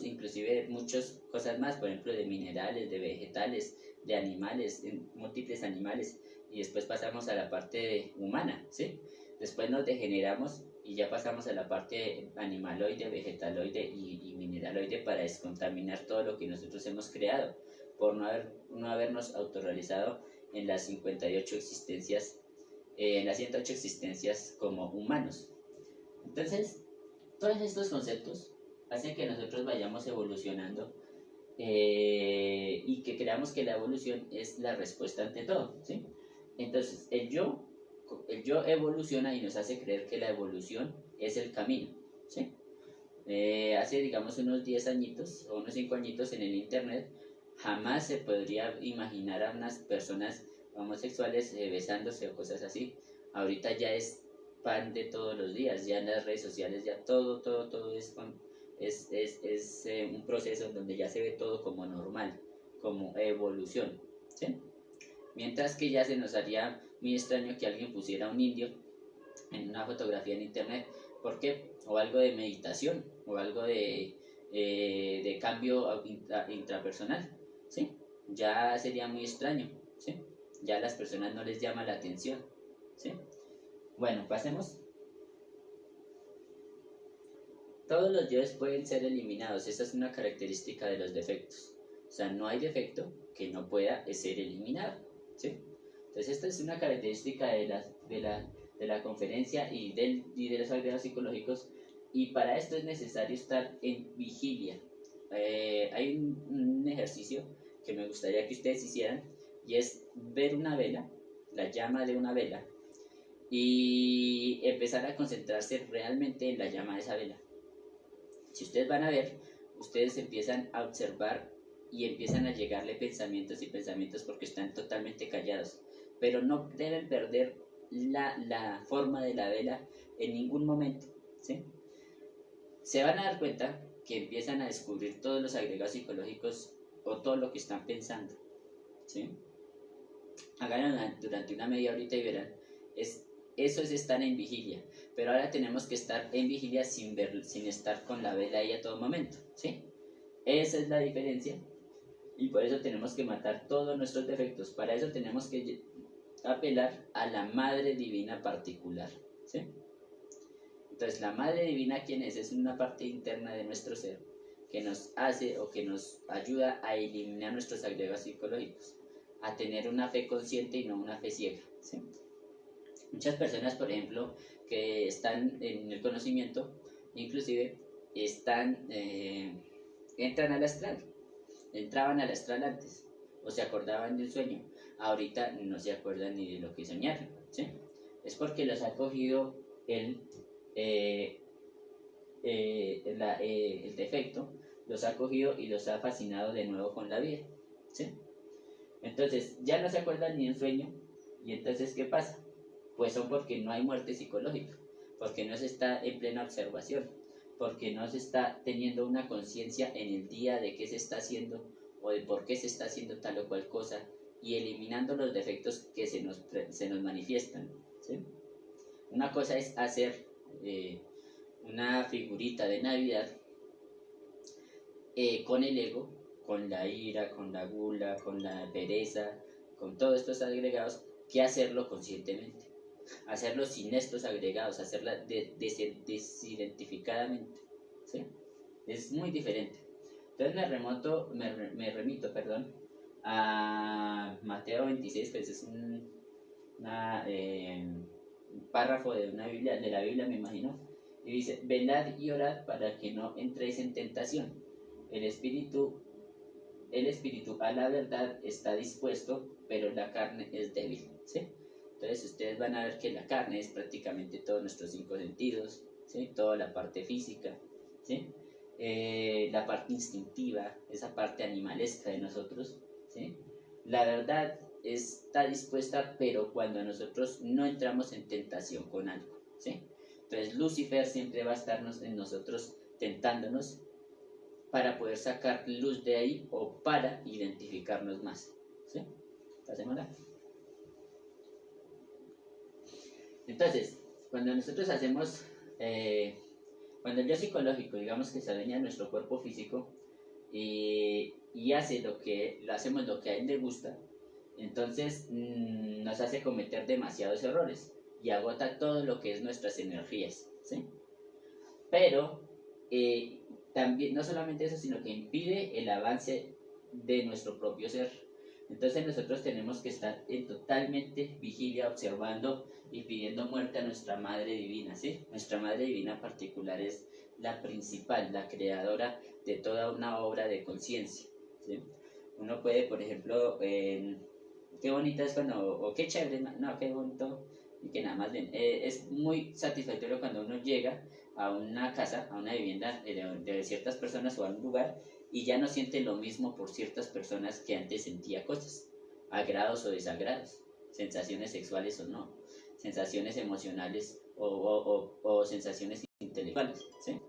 inclusive de muchas cosas más, por ejemplo de minerales, de vegetales, de animales, múltiples animales, y después pasamos a la parte humana, ¿sí? Después nos degeneramos y ya pasamos a la parte animaloide, vegetaloide y mineraloide para descontaminar todo lo que nosotros hemos creado, por no habernos autorrealizado en las 58 existencias, en las 108 existencias como humanos. Entonces, todos estos conceptos hacen que nosotros vayamos evolucionando y que creamos que la evolución es la respuesta ante todo, ¿sí? Entonces, el yo evoluciona y nos hace creer que la evolución es el camino, ¿sí? Hace, digamos, unos 10 añitos o unos 5 añitos en el internet, jamás se podría imaginar a unas personas homosexuales besándose o cosas así. Ahorita ya es pan de todos los días, ya en las redes sociales ya todo es un proceso en donde ya se ve todo como normal, como evolución, ¿sí? Mientras que ya se nos haría muy extraño que alguien pusiera un indio en una fotografía en internet. ¿Por qué? O algo de meditación, o algo de cambio intrapersonal, ¿sí? Ya sería muy extraño, ¿sí? Ya a las personas no les llama la atención, ¿sí? Bueno, pasemos. Todos los yoes pueden ser eliminados, esa es una característica de los defectos. O sea, no hay defecto que no pueda ser eliminado, ¿sí? Entonces esta es una característica de la conferencia y de los agregados psicológicos, y para esto es necesario estar en vigilia. Hay un ejercicio que me gustaría que ustedes hicieran, y es ver una vela, la llama de una vela, y empezar a concentrarse realmente en la llama de esa vela. Si ustedes van a ver, ustedes empiezan a observar y empiezan a llegarle pensamientos y pensamientos porque están totalmente callados, pero no deben perder la forma de la vela en ningún momento, ¿sí? Se van a dar cuenta que empiezan a descubrir todos los agregados psicológicos o todo lo que están pensando, ¿sí? Háganlo durante una media horita y verán, eso es estar en vigilia, pero ahora tenemos que estar en vigilia sin estar con la vela ahí a todo momento, ¿sí? Esa es la diferencia, y por eso tenemos que matar todos nuestros defectos. Para eso tenemos que apelar a la Madre Divina particular, ¿sí? Entonces, la Madre Divina, ¿quién es? Es una parte interna de nuestro ser que nos hace o que nos ayuda a eliminar nuestros agregados psicológicos, a tener una fe consciente y no una fe ciega, ¿sí? Muchas personas, por ejemplo, que están en el conocimiento, inclusive entran al astral, entraban al astral antes, o se acordaban del sueño, ahorita no se acuerdan ni de lo que soñaron, ¿sí? Es porque los ha cogido el defecto, los ha cogido y los ha fascinado de nuevo con la vida, ¿sí? Entonces, ya no se acuerdan ni del sueño, y entonces, ¿qué pasa? Pues son porque no hay muerte psicológica, porque no se está en plena observación, porque no se está teniendo una conciencia en el día de qué se está haciendo o de por qué se está haciendo tal o cual cosa, y eliminando los defectos que se nos manifiestan, ¿sí? Una cosa es hacer una figurita de Navidad con el ego, con la ira, con la gula, con la pereza, con todos estos agregados, que hacerlo conscientemente, hacerlo sin estos agregados, hacerla desidentificadamente, ¿sí? Es muy diferente. Entonces me remito, a Mateo 26, que es un párrafo de la Biblia, me imagino, y dice: velad y orad para que no entréis en tentación. El espíritu a la verdad está dispuesto, pero la carne es débil, ¿sí? Entonces ustedes van a ver que la carne es prácticamente todos nuestros 5 sentidos, ¿sí? Toda la parte física, ¿sí? La parte instintiva, esa parte animalesca de nosotros, ¿sí? La verdad está dispuesta, pero cuando nosotros no entramos en tentación con algo, ¿sí? Entonces Lucifer siempre va a estarnos en nosotros tentándonos para poder sacar luz de ahí o para identificarnos más, ¿Sí? Pasémosla. Entonces, cuando nosotros hacemos, cuando el yo psicológico, digamos que se adueña de nuestro cuerpo físico y hace lo hacemos lo que a él le gusta, entonces nos hace cometer demasiados errores y agota todo lo que es nuestras energías, ¿sí? Pero también, no solamente eso, sino que impide el avance de nuestro propio ser. Entonces nosotros tenemos que estar en totalmente vigilia, observando y pidiendo muerte a nuestra Madre Divina, ¿sí? Nuestra Madre Divina particular es la principal, la creadora de toda una obra de conciencia, ¿sí? Uno puede, por ejemplo, qué bonita es cuando, o qué chévere, no, qué bonito, y que nada más bien, es muy satisfactorio cuando uno llega a una casa, a una vivienda de ciertas personas o a un lugar y ya no siente lo mismo por ciertas personas que antes sentía cosas, agrados o desagrados, sensaciones sexuales o no, sensaciones emocionales o sensaciones intelectuales, ¿sí?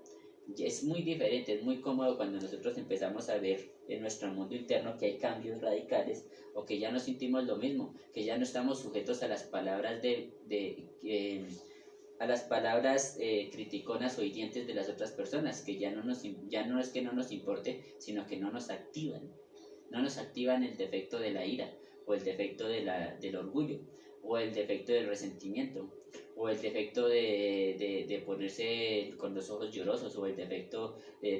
Es muy diferente, es muy cómodo cuando nosotros empezamos a ver en nuestro mundo interno que hay cambios radicales o que ya no sentimos lo mismo, que ya no estamos sujetos a las palabras a las palabras criticonas o hirientes de las otras personas, que ya no es que no nos importe, sino que no nos activan el defecto de la ira, o el defecto del orgullo, o el defecto del resentimiento, o el defecto de ponerse con los ojos llorosos, o el defecto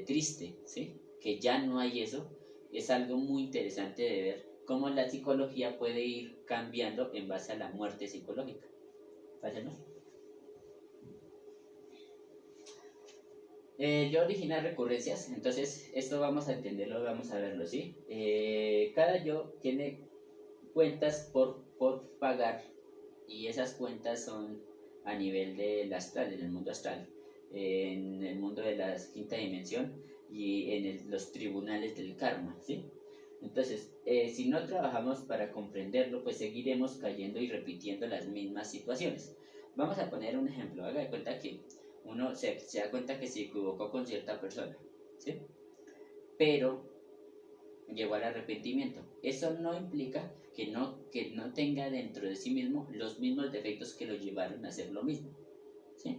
triste, ¿sí? Que ya no hay eso, es algo muy interesante de ver cómo la psicología puede ir cambiando en base a la muerte psicológica. ¿Pásenlo? Yo originar recurrencias, entonces esto vamos a entenderlo, vamos a verlo, ¿sí? Cada yo tiene cuentas por pagar y esas cuentas son a nivel del astral, en el mundo astral, en el mundo de la quinta dimensión y en los tribunales del karma, ¿sí? Entonces, si no trabajamos para comprenderlo, pues seguiremos cayendo y repitiendo las mismas situaciones. Vamos a poner un ejemplo, haga de cuenta que uno se da cuenta que se equivocó con cierta persona, ¿sí? Pero llegó al arrepentimiento. Eso no implica que no tenga dentro de sí mismo los mismos defectos que lo llevaron a hacer lo mismo, ¿sí?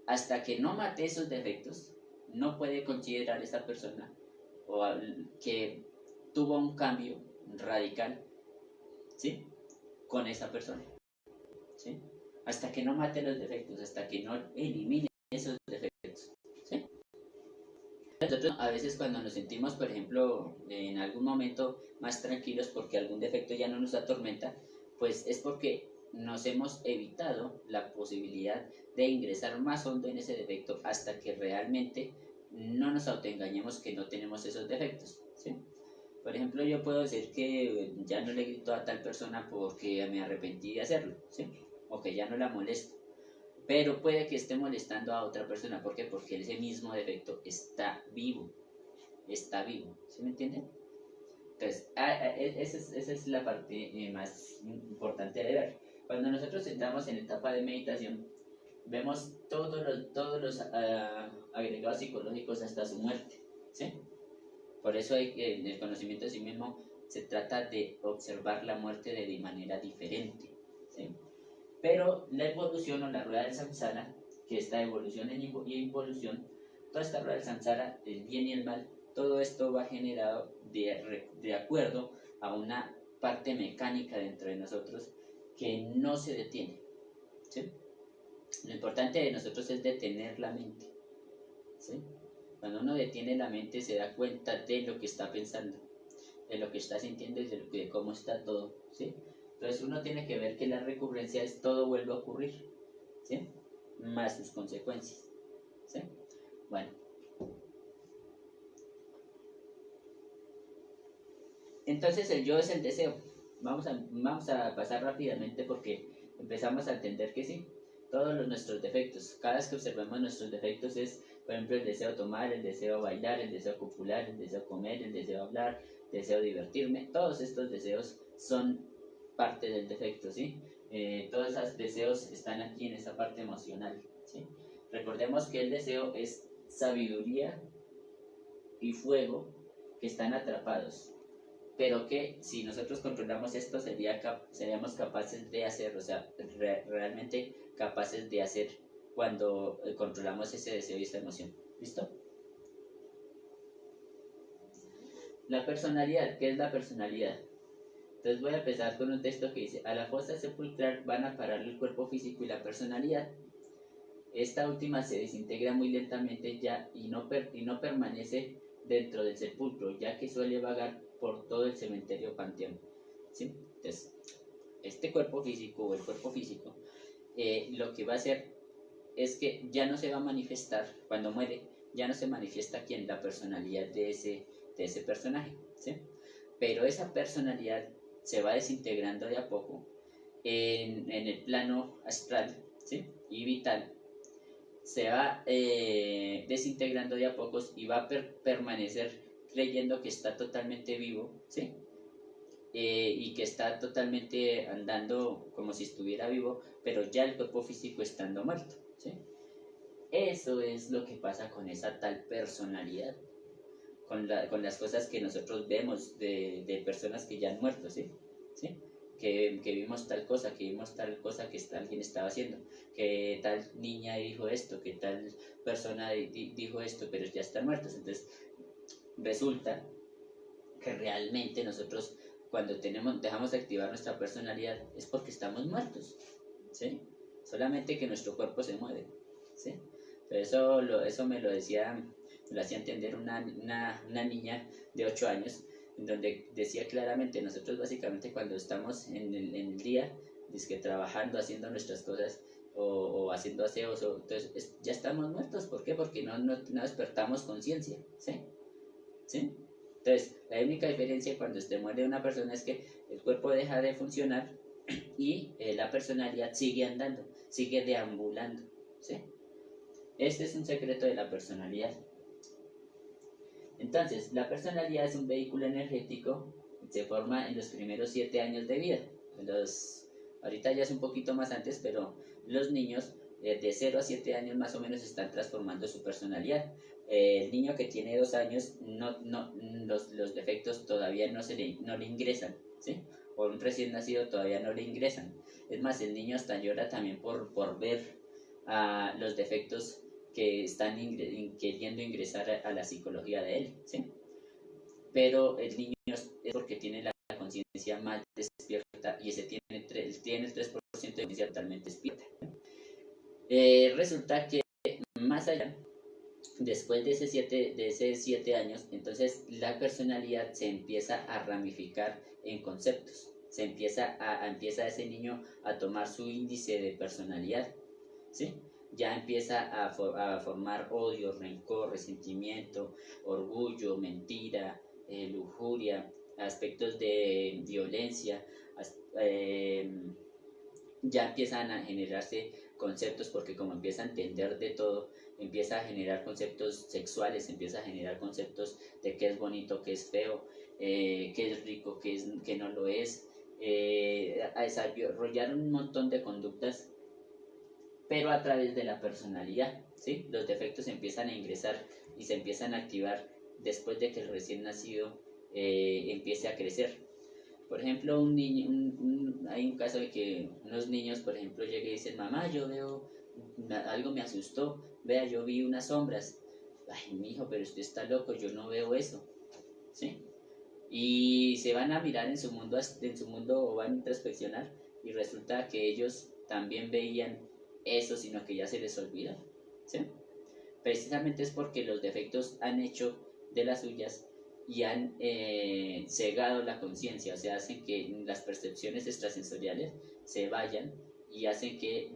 Hasta que no mate esos defectos, no puede considerar esa persona o que tuvo un cambio radical, ¿sí? Con esa persona, ¿sí? Hasta que no mate los defectos, hasta que no elimine esos defectos, ¿sí? Nosotros a veces cuando nos sentimos, por ejemplo, en algún momento más tranquilos porque algún defecto ya no nos atormenta, pues es porque nos hemos evitado la posibilidad de ingresar más hondo en ese defecto hasta que realmente no nos autoengañemos que no tenemos esos defectos, ¿sí? Por ejemplo, yo puedo decir que ya no le grito a tal persona porque me arrepentí de hacerlo, ¿sí? O que ya no la molesto, pero puede que esté molestando a otra persona. ¿Por qué? Porque ese mismo defecto está vivo, ¿sí me entienden? Entonces, esa es la parte más importante de ver. Cuando nosotros entramos en etapa de meditación, vemos todos los agregados psicológicos hasta su muerte, ¿sí? Por eso en el conocimiento de sí mismo se trata de observar la muerte de manera diferente, ¿sí? Pero la evolución o la rueda del samsara, que esta evolución y involución, toda esta rueda del samsara, el bien y el mal, todo esto va generado de acuerdo a una parte mecánica dentro de nosotros que no se detiene, ¿sí? Lo importante de nosotros es detener la mente, ¿sí? Cuando uno detiene la mente se da cuenta de lo que está pensando, de lo que está sintiendo y de cómo está todo, ¿sí? Entonces uno tiene que ver que la recurrencia es todo vuelve a ocurrir, ¿sí? Más sus consecuencias, ¿sí? Bueno. Entonces el yo es el deseo. Vamos a pasar rápidamente porque empezamos a entender que sí, todos nuestros defectos, cada vez que observamos nuestros defectos es, por ejemplo, el deseo tomar, el deseo bailar, el deseo copular, el deseo comer, el deseo hablar, el deseo divertirme, todos estos deseos son parte del defecto, ¿sí? Todos esos deseos están aquí en esa parte emocional, ¿sí? Recordemos que el deseo es sabiduría y fuego que están atrapados. pero que si nosotros controlamos esto seríamos capaces de hacer, o sea, realmente capaces de hacer cuando controlamos ese deseo y esa emoción. ¿Listo? La personalidad, ¿qué es la personalidad? Entonces voy a empezar con un texto que dice: a la fosa sepulcral van a parar el cuerpo físico y la personalidad. Esta última se desintegra muy lentamente ya y no permanece dentro del sepulcro, ya que suele vagar por todo el cementerio panteón. ¿Sí? Entonces, este cuerpo físico o el cuerpo físico lo que va a hacer es que ya no se va a manifestar cuando muere, ya no se manifiesta aquí en la personalidad de ese personaje, ¿sí? Pero esa personalidad se va desintegrando de a poco en el plano astral, ¿sí? Y vital, se va desintegrando de a pocos y va a permanecer creyendo que está totalmente vivo, ¿sí? Y que está totalmente andando como si estuviera vivo, pero ya el cuerpo físico estando muerto, ¿sí? Eso es lo que pasa con esa tal personalidad, con las cosas que nosotros vemos de personas que ya han muerto, ¿sí? ¿Sí? Que vimos tal cosa, que alguien estaba haciendo, que tal niña dijo esto, que tal persona dijo esto, pero ya están muertos. Entonces, resulta que realmente nosotros cuando dejamos de activar nuestra personalidad es porque estamos muertos, ¿sí? Solamente que nuestro cuerpo se mueve, ¿sí? Pero eso me lo hacía entender una niña de 8 años, en donde decía claramente: nosotros básicamente cuando estamos en el día, que trabajando, haciendo nuestras cosas, o haciendo aseos, entonces ya estamos muertos. ¿Por qué? Porque no despertamos conciencia, ¿sí? ¿Sí? Entonces, la única diferencia cuando muere una persona es que el cuerpo deja de funcionar y la personalidad sigue andando, sigue deambulando, ¿sí? Este es un secreto de la personalidad. Entonces, la personalidad es un vehículo energético, se forma en los primeros 7 años de vida. Ahorita ya es un poquito más antes, pero los niños de 0 a 7 años más o menos están transformando su personalidad. El niño que tiene 2 años, los defectos todavía no le ingresan, ¿sí? O un recién nacido todavía no le ingresan. Es más, el niño hasta llora también por ver los defectos que están queriendo ingresar a la psicología de él, ¿sí? Pero el niño es porque tiene la conciencia más despierta y ese tiene el 3% de conciencia totalmente despierta. Resulta que más allá, después de ese 7 años, entonces la personalidad se empieza a ramificar en conceptos. Empieza ese niño a tomar su índice de personalidad, ¿sí? Ya empieza a formar odio, rencor, resentimiento, orgullo, mentira, lujuria, aspectos de violencia. Ya empiezan a generarse conceptos, porque como empieza a entender de todo, empieza a generar conceptos sexuales, empieza a generar conceptos de qué es bonito, qué es feo, qué es rico, qué no lo es, a desarrollar un montón de conductas, pero a través de la personalidad, ¿sí? Los defectos empiezan a ingresar y se empiezan a activar después de que el recién nacido empiece a crecer. Por ejemplo, hay un caso de que unos niños, por ejemplo, llegan y dicen: mamá, yo veo, algo me asustó, vea, yo vi unas sombras. Ay, mi hijo, pero usted está loco, yo no veo eso, ¿sí? Y se van a mirar en su mundo o van a introspeccionar y resulta que ellos también veían eso, sino que ya se les olvida, ¿sí? Precisamente es porque los defectos han hecho de las suyas y han cegado la conciencia, o sea, hacen que las percepciones extrasensoriales se vayan y hacen que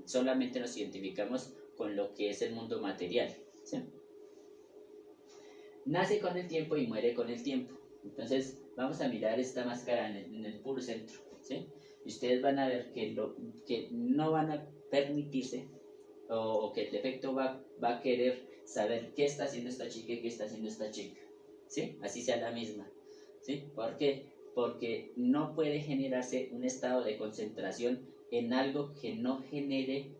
solamente nos identificamos con lo que es el mundo material, ¿sí? Nace con el tiempo y muere con el tiempo. Entonces vamos a mirar esta máscara en el puro centro, ¿sí? Y ustedes van a ver que no van a permitirse, o que el defecto va a querer saber qué está haciendo esta chica y qué está haciendo esta chica, ¿sí? Así sea la misma, ¿sí? ¿Por qué? Porque no puede generarse un estado de concentración en algo que no genere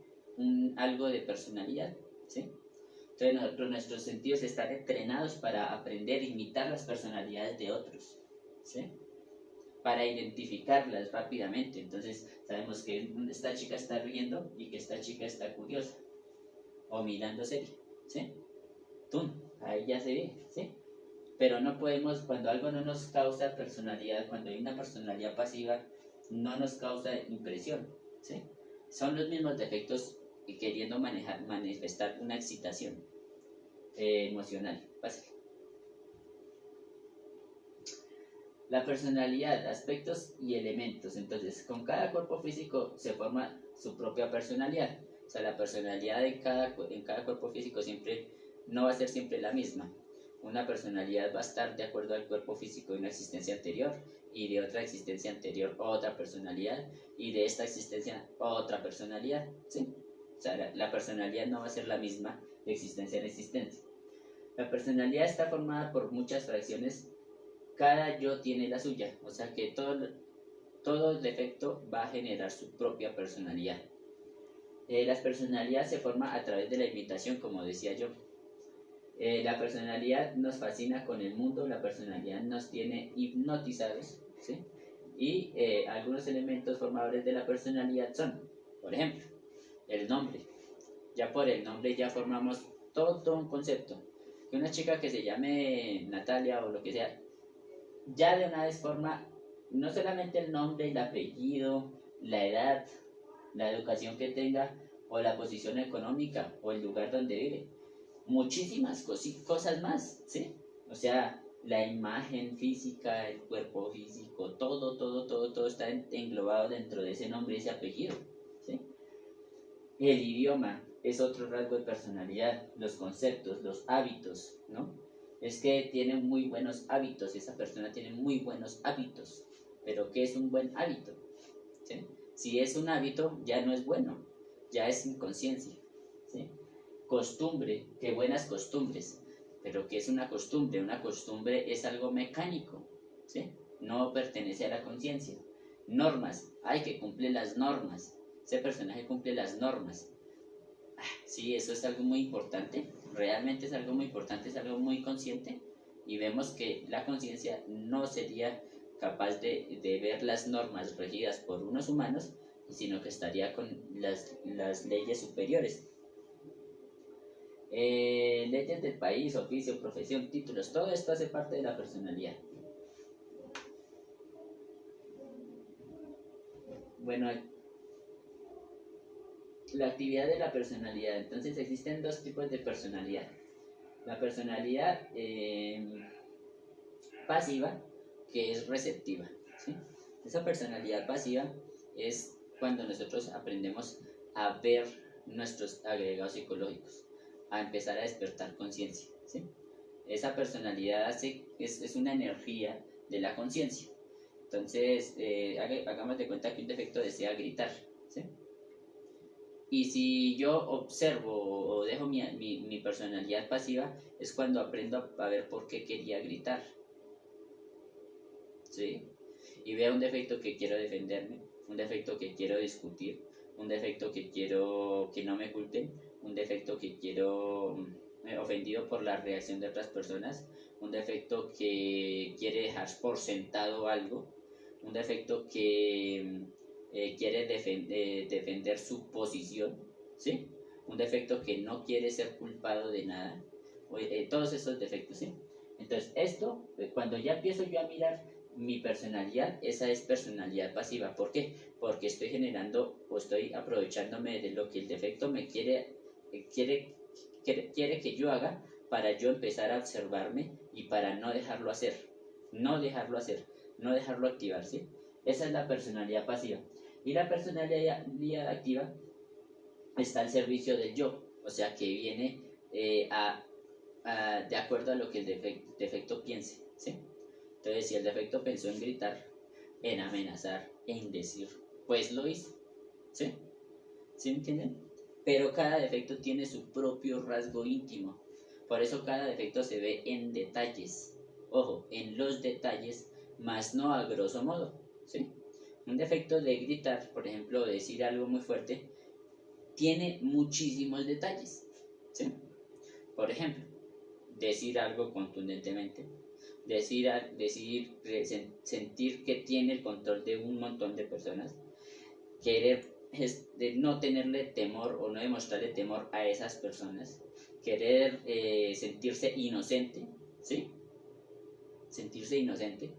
algo de personalidad, ¿sí? Entonces nuestros sentidos están entrenados para aprender a imitar las personalidades de otros, ¿sí? Para identificarlas rápidamente. Entonces sabemos que esta chica está riendo y que esta chica está curiosa o mirando serie, ¿sí? ¡Tum! Ahí ya se ve, ¿sí? Pero no podemos, cuando algo no nos causa personalidad, cuando hay una personalidad pasiva, no nos causa impresión, ¿sí? Son los mismos defectos y queriendo manifestar una excitación emocional básica. La personalidad, aspectos y elementos. Entonces, con cada cuerpo físico se forma su propia personalidad. O sea, la personalidad en cada cuerpo físico siempre no va a ser siempre la misma. Una personalidad va a estar de acuerdo al cuerpo físico de una existencia anterior, y de otra existencia anterior otra personalidad, y de esta existencia otra personalidad, ¿sí? O sea, la personalidad no va a ser la misma de existencia en existencia. La personalidad está formada por muchas fracciones, cada yo tiene la suya, o sea que todo defecto va a generar su propia personalidad. La personalidad se forma a través de la imitación, como decía yo. La personalidad nos fascina con el mundo, la personalidad nos tiene hipnotizados, ¿sí? Y algunos elementos formadores de la personalidad son, por ejemplo, el nombre. Ya por el nombre ya formamos todo un concepto. Que una chica que se llame Natalia o lo que sea, ya de una vez forma no solamente el nombre, el apellido, la edad, la educación que tenga, o la posición económica, o el lugar donde vive. Muchísimas cosas más, ¿sí? O sea, la imagen física, el cuerpo físico, todo está englobado dentro de ese nombre y ese apellido, ¿sí? El idioma es otro rasgo de personalidad, los conceptos, los hábitos, ¿no? Es que tiene muy buenos hábitos, esa persona tiene muy buenos hábitos, pero ¿qué es un buen hábito? ¿Sí? Si es un hábito, ya no es bueno, ya es inconsciencia, ¿sí? Costumbre, qué buenas costumbres, pero ¿qué es una costumbre? Una costumbre es algo mecánico, ¿sí? No pertenece a la conciencia. Normas, hay que cumplir las normas, ese personaje cumple las normas. Sí, eso es algo muy importante, realmente es algo muy importante, es algo muy consciente, y vemos que la conciencia no sería capaz de ver las normas regidas por unos humanos, sino que estaría con las leyes superiores. Leyes del país, oficio, profesión, títulos, todo esto hace parte de la personalidad. Bueno, la actividad de la personalidad. Entonces existen dos tipos de personalidad. La personalidad pasiva, que es receptiva, ¿sí? Esa personalidad pasiva es cuando nosotros aprendemos a ver nuestros agregados psicológicos, a empezar a despertar conciencia, ¿sí? Esa personalidad es una energía de la conciencia. Entonces, hagamos de cuenta que un defecto desea gritar, ¿sí? Y si yo observo o dejo mi personalidad pasiva, es cuando aprendo a ver por qué quería gritar, ¿sí? Y veo un defecto que quiero defenderme, un defecto que quiero discutir, un defecto que quiero que no me culpen, un defecto que quiero ofendido por la reacción de otras personas, un defecto que quiere dejar por sentado algo, un defecto que quiere defender su posición, ¿sí? Un defecto que no quiere ser culpado de nada, todos esos defectos, ¿sí? Entonces esto, cuando ya empiezo yo a mirar mi personalidad, esa es personalidad pasiva. ¿Por qué? Porque estoy generando o estoy aprovechándome de lo que el defecto me quiere que yo haga, para yo empezar a observarme y para no dejarlo hacer, no dejarlo activar, ¿sí? Esa es la personalidad pasiva. Y la personalidad activa está al servicio del yo, o sea que viene de acuerdo a lo que el defecto piense, ¿sí? Entonces, si el defecto pensó en gritar, en amenazar, en decir, pues lo hizo, ¿sí? ¿Sí me entienden? Pero cada defecto tiene su propio rasgo íntimo. Por eso cada defecto se ve en detalles. Ojo, en los detalles, más no a grosso modo, ¿sí? Un defecto de gritar, por ejemplo, decir algo muy fuerte, tiene muchísimos detalles, ¿sí? Por ejemplo, decir algo contundentemente, sentir que tiene el control de un montón de personas, querer de no tenerle temor o no demostrarle temor a esas personas, querer sentirse inocente, ¿sí? Sentirse inocente,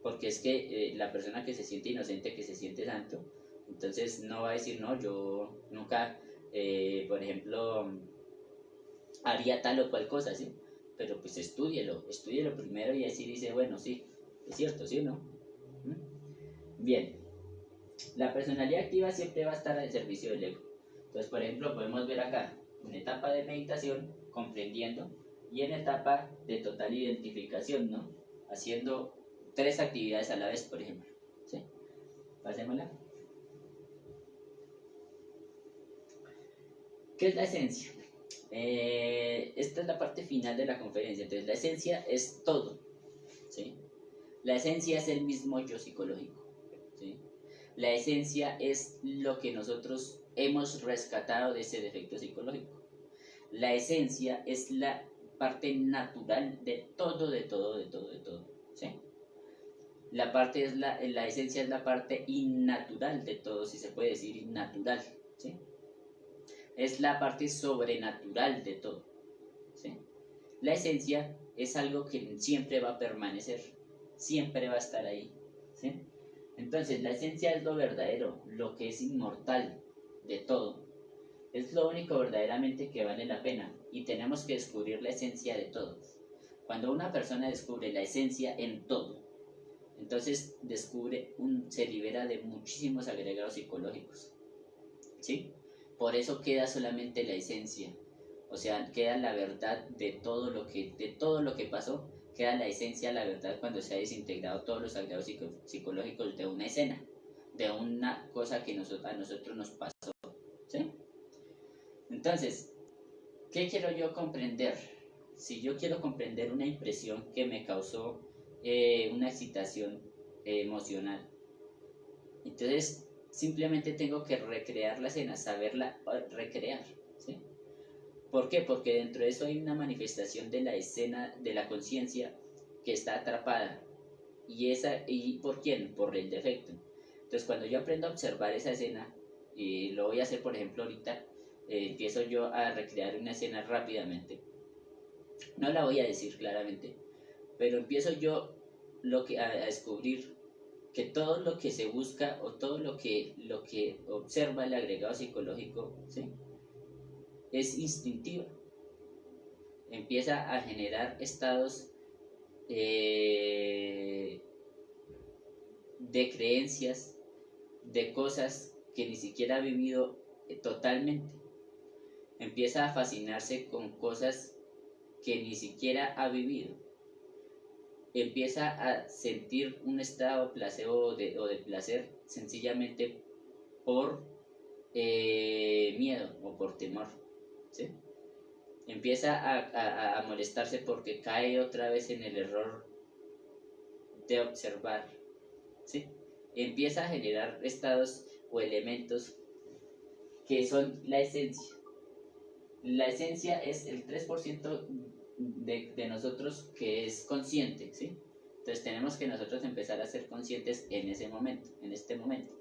porque es que la persona que se siente inocente, que se siente santo, entonces no va a decir, no, yo nunca, por ejemplo, haría tal o cual cosa, ¿sí? Pero pues estúdielo primero y así dice, bueno, sí, es cierto, ¿sí o no? Bien, la personalidad activa siempre va a estar al servicio del ego. Entonces, por ejemplo, podemos ver acá, en etapa de meditación, comprendiendo, y en etapa de total identificación, ¿no? Haciendo 3 actividades a la vez, por ejemplo. ¿Sí? Pasémosla. ¿Qué es la esencia? Esta es la parte final de la conferencia. Entonces, la esencia es todo. ¿Sí? La esencia es el mismo yo psicológico. ¿Sí? La esencia es lo que nosotros hemos rescatado de ese defecto psicológico. La esencia es la parte natural de todo, de todo, de todo, de todo. ¿Sí? La esencia es la parte innatural de todo, si se puede decir innatural. ¿Sí? Es la parte sobrenatural de todo. ¿Sí? La esencia es algo que siempre va a permanecer, siempre va a estar ahí. ¿Sí? Entonces, la esencia es lo verdadero, lo que es inmortal de todo. Es lo único verdaderamente que vale la pena y tenemos que descubrir la esencia de todo. Cuando una persona descubre la esencia en todo, entonces se libera de muchísimos agregados psicológicos. ¿Sí? Por eso queda solamente la esencia. O sea, queda la verdad de todo lo que pasó, queda la esencia, la verdad, cuando se ha desintegrado todos los agregados psicológicos de una escena, de una cosa que a nosotros nos pasó. ¿Sí? Entonces, ¿qué quiero yo comprender? Si yo quiero comprender una impresión que me causó una excitación emocional, entonces simplemente tengo que recrear la escena, saberla recrear. ¿Sí? ¿Por qué? Porque dentro de eso hay una manifestación de la escena de la conciencia que está atrapada. ¿Y por quién? Por el defecto. Entonces, cuando yo aprendo a observar esa escena, y lo voy a hacer, por ejemplo, ahorita, empiezo yo a recrear una escena rápidamente. No la voy a decir claramente, pero empiezo yo a descubrir que todo lo que se busca o todo lo que observa el agregado psicológico, ¿sí?, es instintivo. Empieza a generar estados de creencias, de cosas que ni siquiera ha vivido totalmente. Empieza a fascinarse con cosas que ni siquiera ha vivido. Empieza a sentir un estado placebo o de placer sencillamente por miedo o por temor. ¿Sí? Empieza a molestarse porque cae otra vez en el error de observar. ¿Sí? Empieza a generar estados o elementos que son la esencia. La esencia es el 3% de nosotros que es consciente, ¿sí? Entonces tenemos que nosotros empezar a ser conscientes en ese momento, en este momento.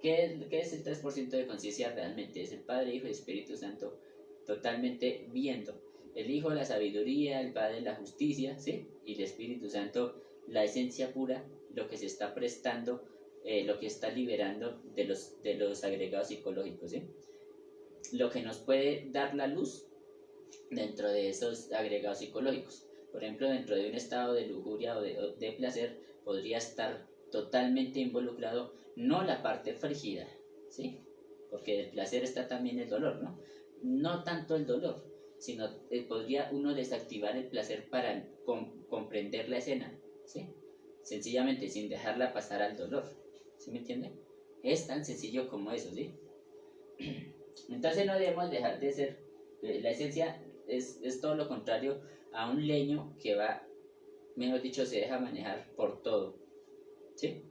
¿Qué es el 3% de conciencia realmente? Es el Padre, Hijo y Espíritu Santo totalmente viendo. El Hijo la sabiduría, el Padre la justicia, ¿sí? Y el Espíritu Santo la esencia pura, lo que se está prestando, lo que está liberando de los agregados psicológicos, ¿sí? Lo que nos puede dar la luz dentro de esos agregados psicológicos. Por ejemplo, dentro de un estado de lujuria o de placer podría estar totalmente involucrado no la parte frígida, ¿sí? Porque del placer está también el dolor, ¿no? No tanto el dolor, sino podría uno desactivar el placer para comprender la escena, ¿sí? Sencillamente sin dejarla pasar al dolor, ¿sí me entiende? Es tan sencillo como eso, ¿sí? Entonces no debemos dejar de ser, la esencia es todo lo contrario a un leño que va, mejor dicho, se deja manejar por todo, ¿sí?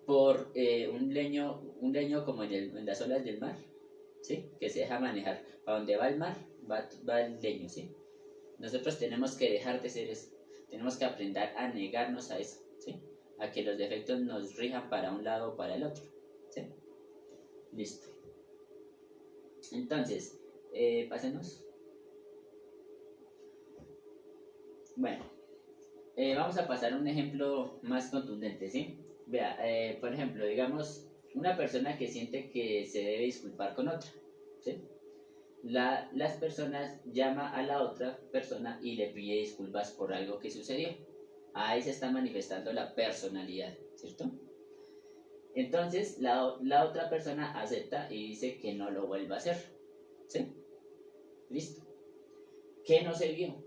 Por un leño como en las olas del mar, ¿sí? Que se deja manejar. ¿Para dónde va el mar? va el leño, ¿sí? Nosotros tenemos que dejar de ser eso, tenemos que aprender a negarnos a eso, ¿sí? A que los defectos nos rijan para un lado o para el otro, ¿sí? Listo. Entonces, pasemos. Bueno, vamos a pasar a un ejemplo más contundente, ¿sí? Vea, por ejemplo, digamos, una persona que siente que se debe disculpar con otra, ¿sí? Las personas llama a la otra persona y le pide disculpas por algo que sucedió. Ahí se está manifestando la personalidad, ¿cierto? Entonces, la otra persona acepta y dice que no lo vuelva a hacer, ¿sí? Listo. ¿Qué no se vio?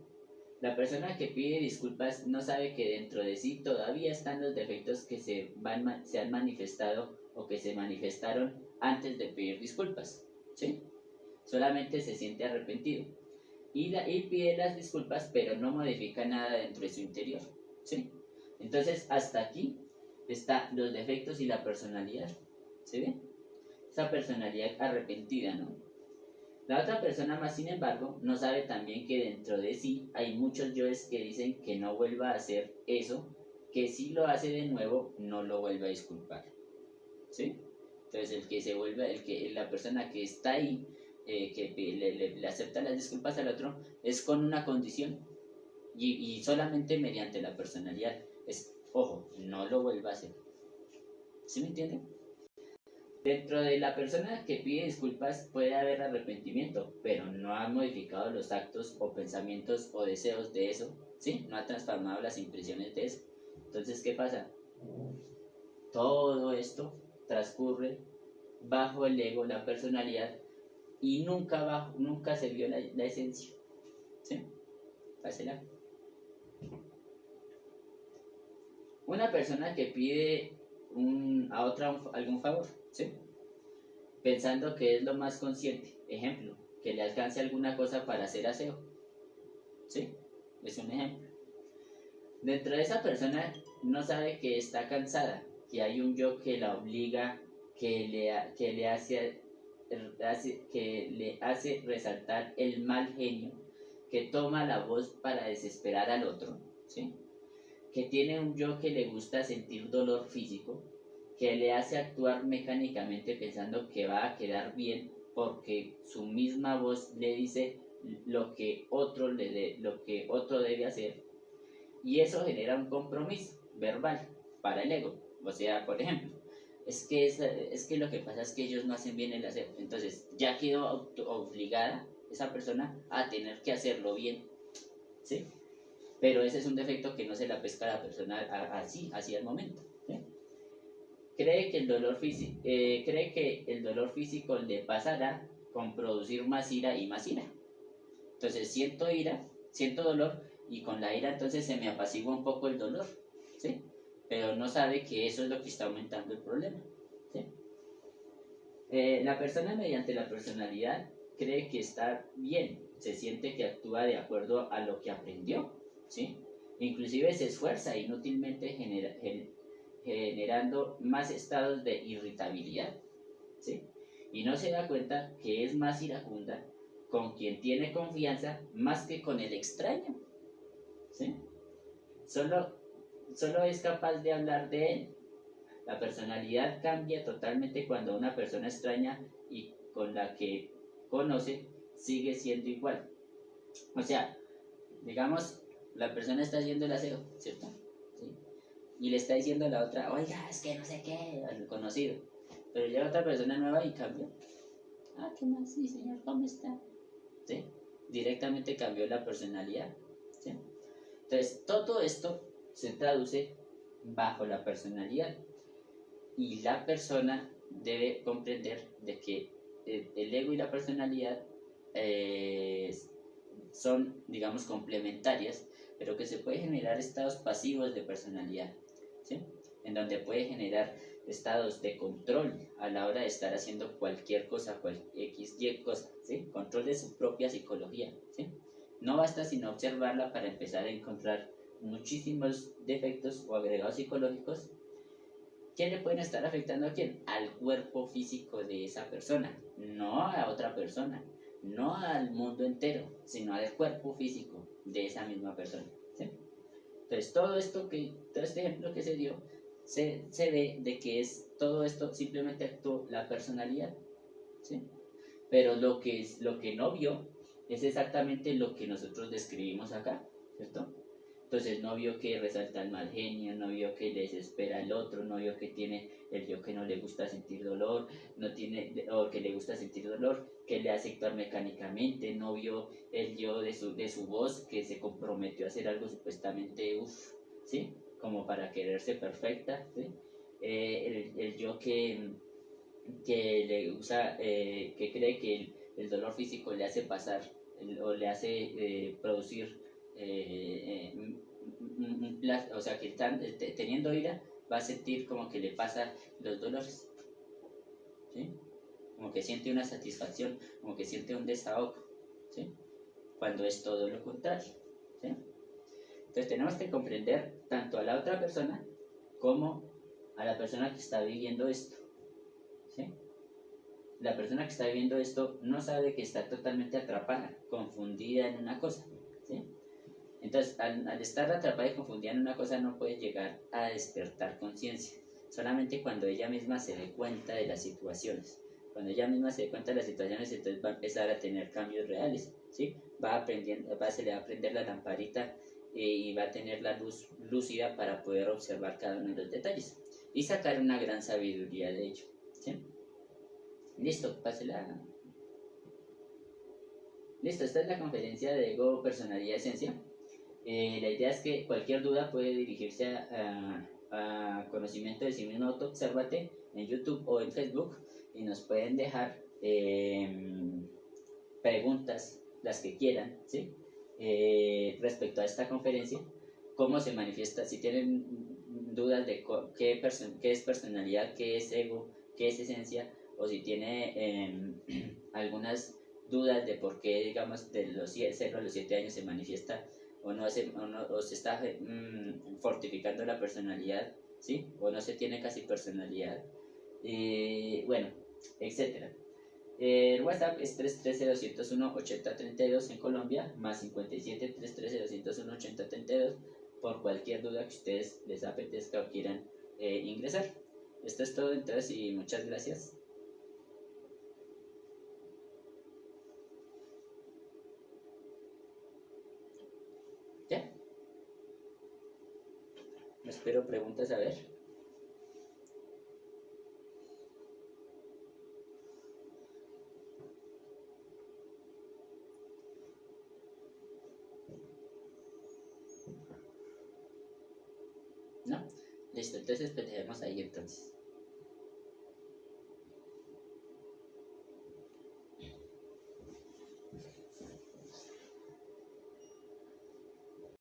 La persona que pide disculpas no sabe que dentro de sí todavía están los defectos que se han manifestado o que se manifestaron antes de pedir disculpas, ¿sí? Solamente se siente arrepentido y pide las disculpas, pero no modifica nada dentro de su interior, ¿sí? Entonces, hasta aquí están los defectos y la personalidad, ¿se ve? Esa personalidad arrepentida, ¿no? La otra persona más, sin embargo, no sabe también que dentro de sí hay muchos yoes que dicen que no vuelva a hacer eso, que si lo hace de nuevo, no lo vuelva a disculpar, ¿sí? Entonces, la persona que está ahí, que le acepta las disculpas al otro, es con una condición y solamente mediante la personalidad. Es, ojo, no lo vuelva a hacer. ¿Sí me entienden? Dentro de la persona que pide disculpas puede haber arrepentimiento, pero no ha modificado los actos o pensamientos o deseos de eso, ¿sí? No ha transformado las impresiones de eso. Entonces, ¿qué pasa? Todo esto transcurre bajo el ego, la personalidad, y nunca se vio la esencia, ¿sí? Pásela. Una persona que pide a otra algún favor, ¿sí? Pensando que es lo más consciente. Ejemplo, que le alcance alguna cosa para hacer aseo, ¿sí? Es un ejemplo. Dentro de esa persona no sabe que está cansada, que hay un yo que la obliga, que le hace resaltar el mal genio, que toma la voz para desesperar al otro, ¿sí? Que tiene un yo que le gusta sentir dolor físico, que le hace actuar mecánicamente pensando que va a quedar bien porque su misma voz le dice lo que otro debe hacer, y eso genera un compromiso verbal para el ego. O sea, por ejemplo, es que lo que pasa es que ellos no hacen bien el aseo, entonces ya quedó obligada esa persona a tener que hacerlo bien, ¿sí? Pero ese es un defecto que no se la pesca a la persona así al momento, ¿sí? Cree que el dolor físico le pasará con producir más ira y más ira. Entonces siento dolor, y con la ira entonces se me apacigua un poco el dolor, ¿sí? Pero no sabe que eso es lo que está aumentando el problema, ¿sí? La persona mediante la personalidad cree que está bien, se siente que actúa de acuerdo a lo que aprendió, ¿sí? Inclusive se esfuerza inútilmente generando más estados de irritabilidad, ¿sí? Y no se da cuenta que es más iracunda con quien tiene confianza más que con el extraño, ¿sí? Solo es capaz de hablar de él. La personalidad cambia totalmente cuando una persona extraña y con la que conoce sigue siendo igual. O sea, digamos, la persona está haciendo el aseo, ¿cierto? ¿Sí? Y le está diciendo a la otra, oiga, es que no sé qué, al conocido. Pero llega otra persona nueva y cambia. Ah, ¿qué más? Sí, señor, ¿cómo está? ¿Sí? Directamente cambió la personalidad, ¿sí? Entonces, todo esto se traduce bajo la personalidad, y la persona debe comprender de que el ego y la personalidad son, digamos, complementarias, pero que se puede generar estados pasivos de personalidad, ¿sí? En donde puede generar estados de control a la hora de estar haciendo cualquier cosa, y cosa, ¿sí? Control de su propia psicología, ¿sí? No basta sino observarla para empezar a encontrar muchísimos defectos o agregados psicológicos que le pueden estar afectando a quién, al cuerpo físico de esa persona, no a otra persona, no al mundo entero, sino al cuerpo físico de esa misma persona. ¿Sí? Entonces, todo este ejemplo que se dio, se ve de que es todo esto simplemente actuó la personalidad. ¿Sí? Pero lo que no vio es exactamente lo que nosotros describimos acá, ¿cierto? Entonces no vio que resalta el mal genio, no vio que le desespera al otro, no vio que tiene el yo que no le gusta sentir dolor, no tiene, o que le gusta sentir dolor, que le hace actuar mecánicamente, no vio el yo de su voz que se comprometió a hacer algo supuestamente, uff, ¿sí? Como para quererse perfecta, ¿sí? El yo que le usa, que cree que el dolor físico le hace pasar o le hace producir o sea, que teniendo ira va a sentir como que le pasa los dolores, ¿sí? Como que siente una satisfacción, como que siente un desahogo, ¿sí? Cuando es todo lo contrario, ¿sí? Entonces tenemos que comprender tanto a la otra persona como a la persona que está viviendo esto, ¿sí? La persona que está viviendo esto no sabe que está totalmente atrapada, confundida en una cosa, ¿sí? Entonces, al estar atrapada y confundida en una cosa, no puede llegar a despertar conciencia. Solamente cuando ella misma se dé cuenta de las situaciones. Cuando ella misma se dé cuenta de las situaciones, entonces va a empezar a tener cambios reales, ¿sí? Se le va a prender la lamparita y va a tener la luz lúcida para poder observar cada uno de los detalles y sacar una gran sabiduría de ello, ¿sí? Listo, pásela. Listo, esta es la conferencia de Ego, Personalidad, Esencia. La idea es que cualquier duda puede dirigirse a Conocimiento de sí mismo, Autoobsérvate en YouTube o en Facebook y nos pueden dejar preguntas, las que quieran, ¿sí? Respecto a esta conferencia, cómo se manifiesta, si tienen dudas de qué es personalidad, qué es ego, qué es esencia, o si tiene algunas dudas de por qué, digamos, de los 0 a los 7 años se manifiesta o se está fortificando la personalidad, ¿sí? O no se tiene casi personalidad, bueno, etcétera. El WhatsApp es 330-201-8032 en Colombia, más 57-330-201-8032 por cualquier duda que ustedes les apetezca o quieran ingresar. Esto es todo entonces y muchas gracias. ¿Ya? Espero preguntas a ver. ¿No? Listo, entonces pues dejemos ahí entonces.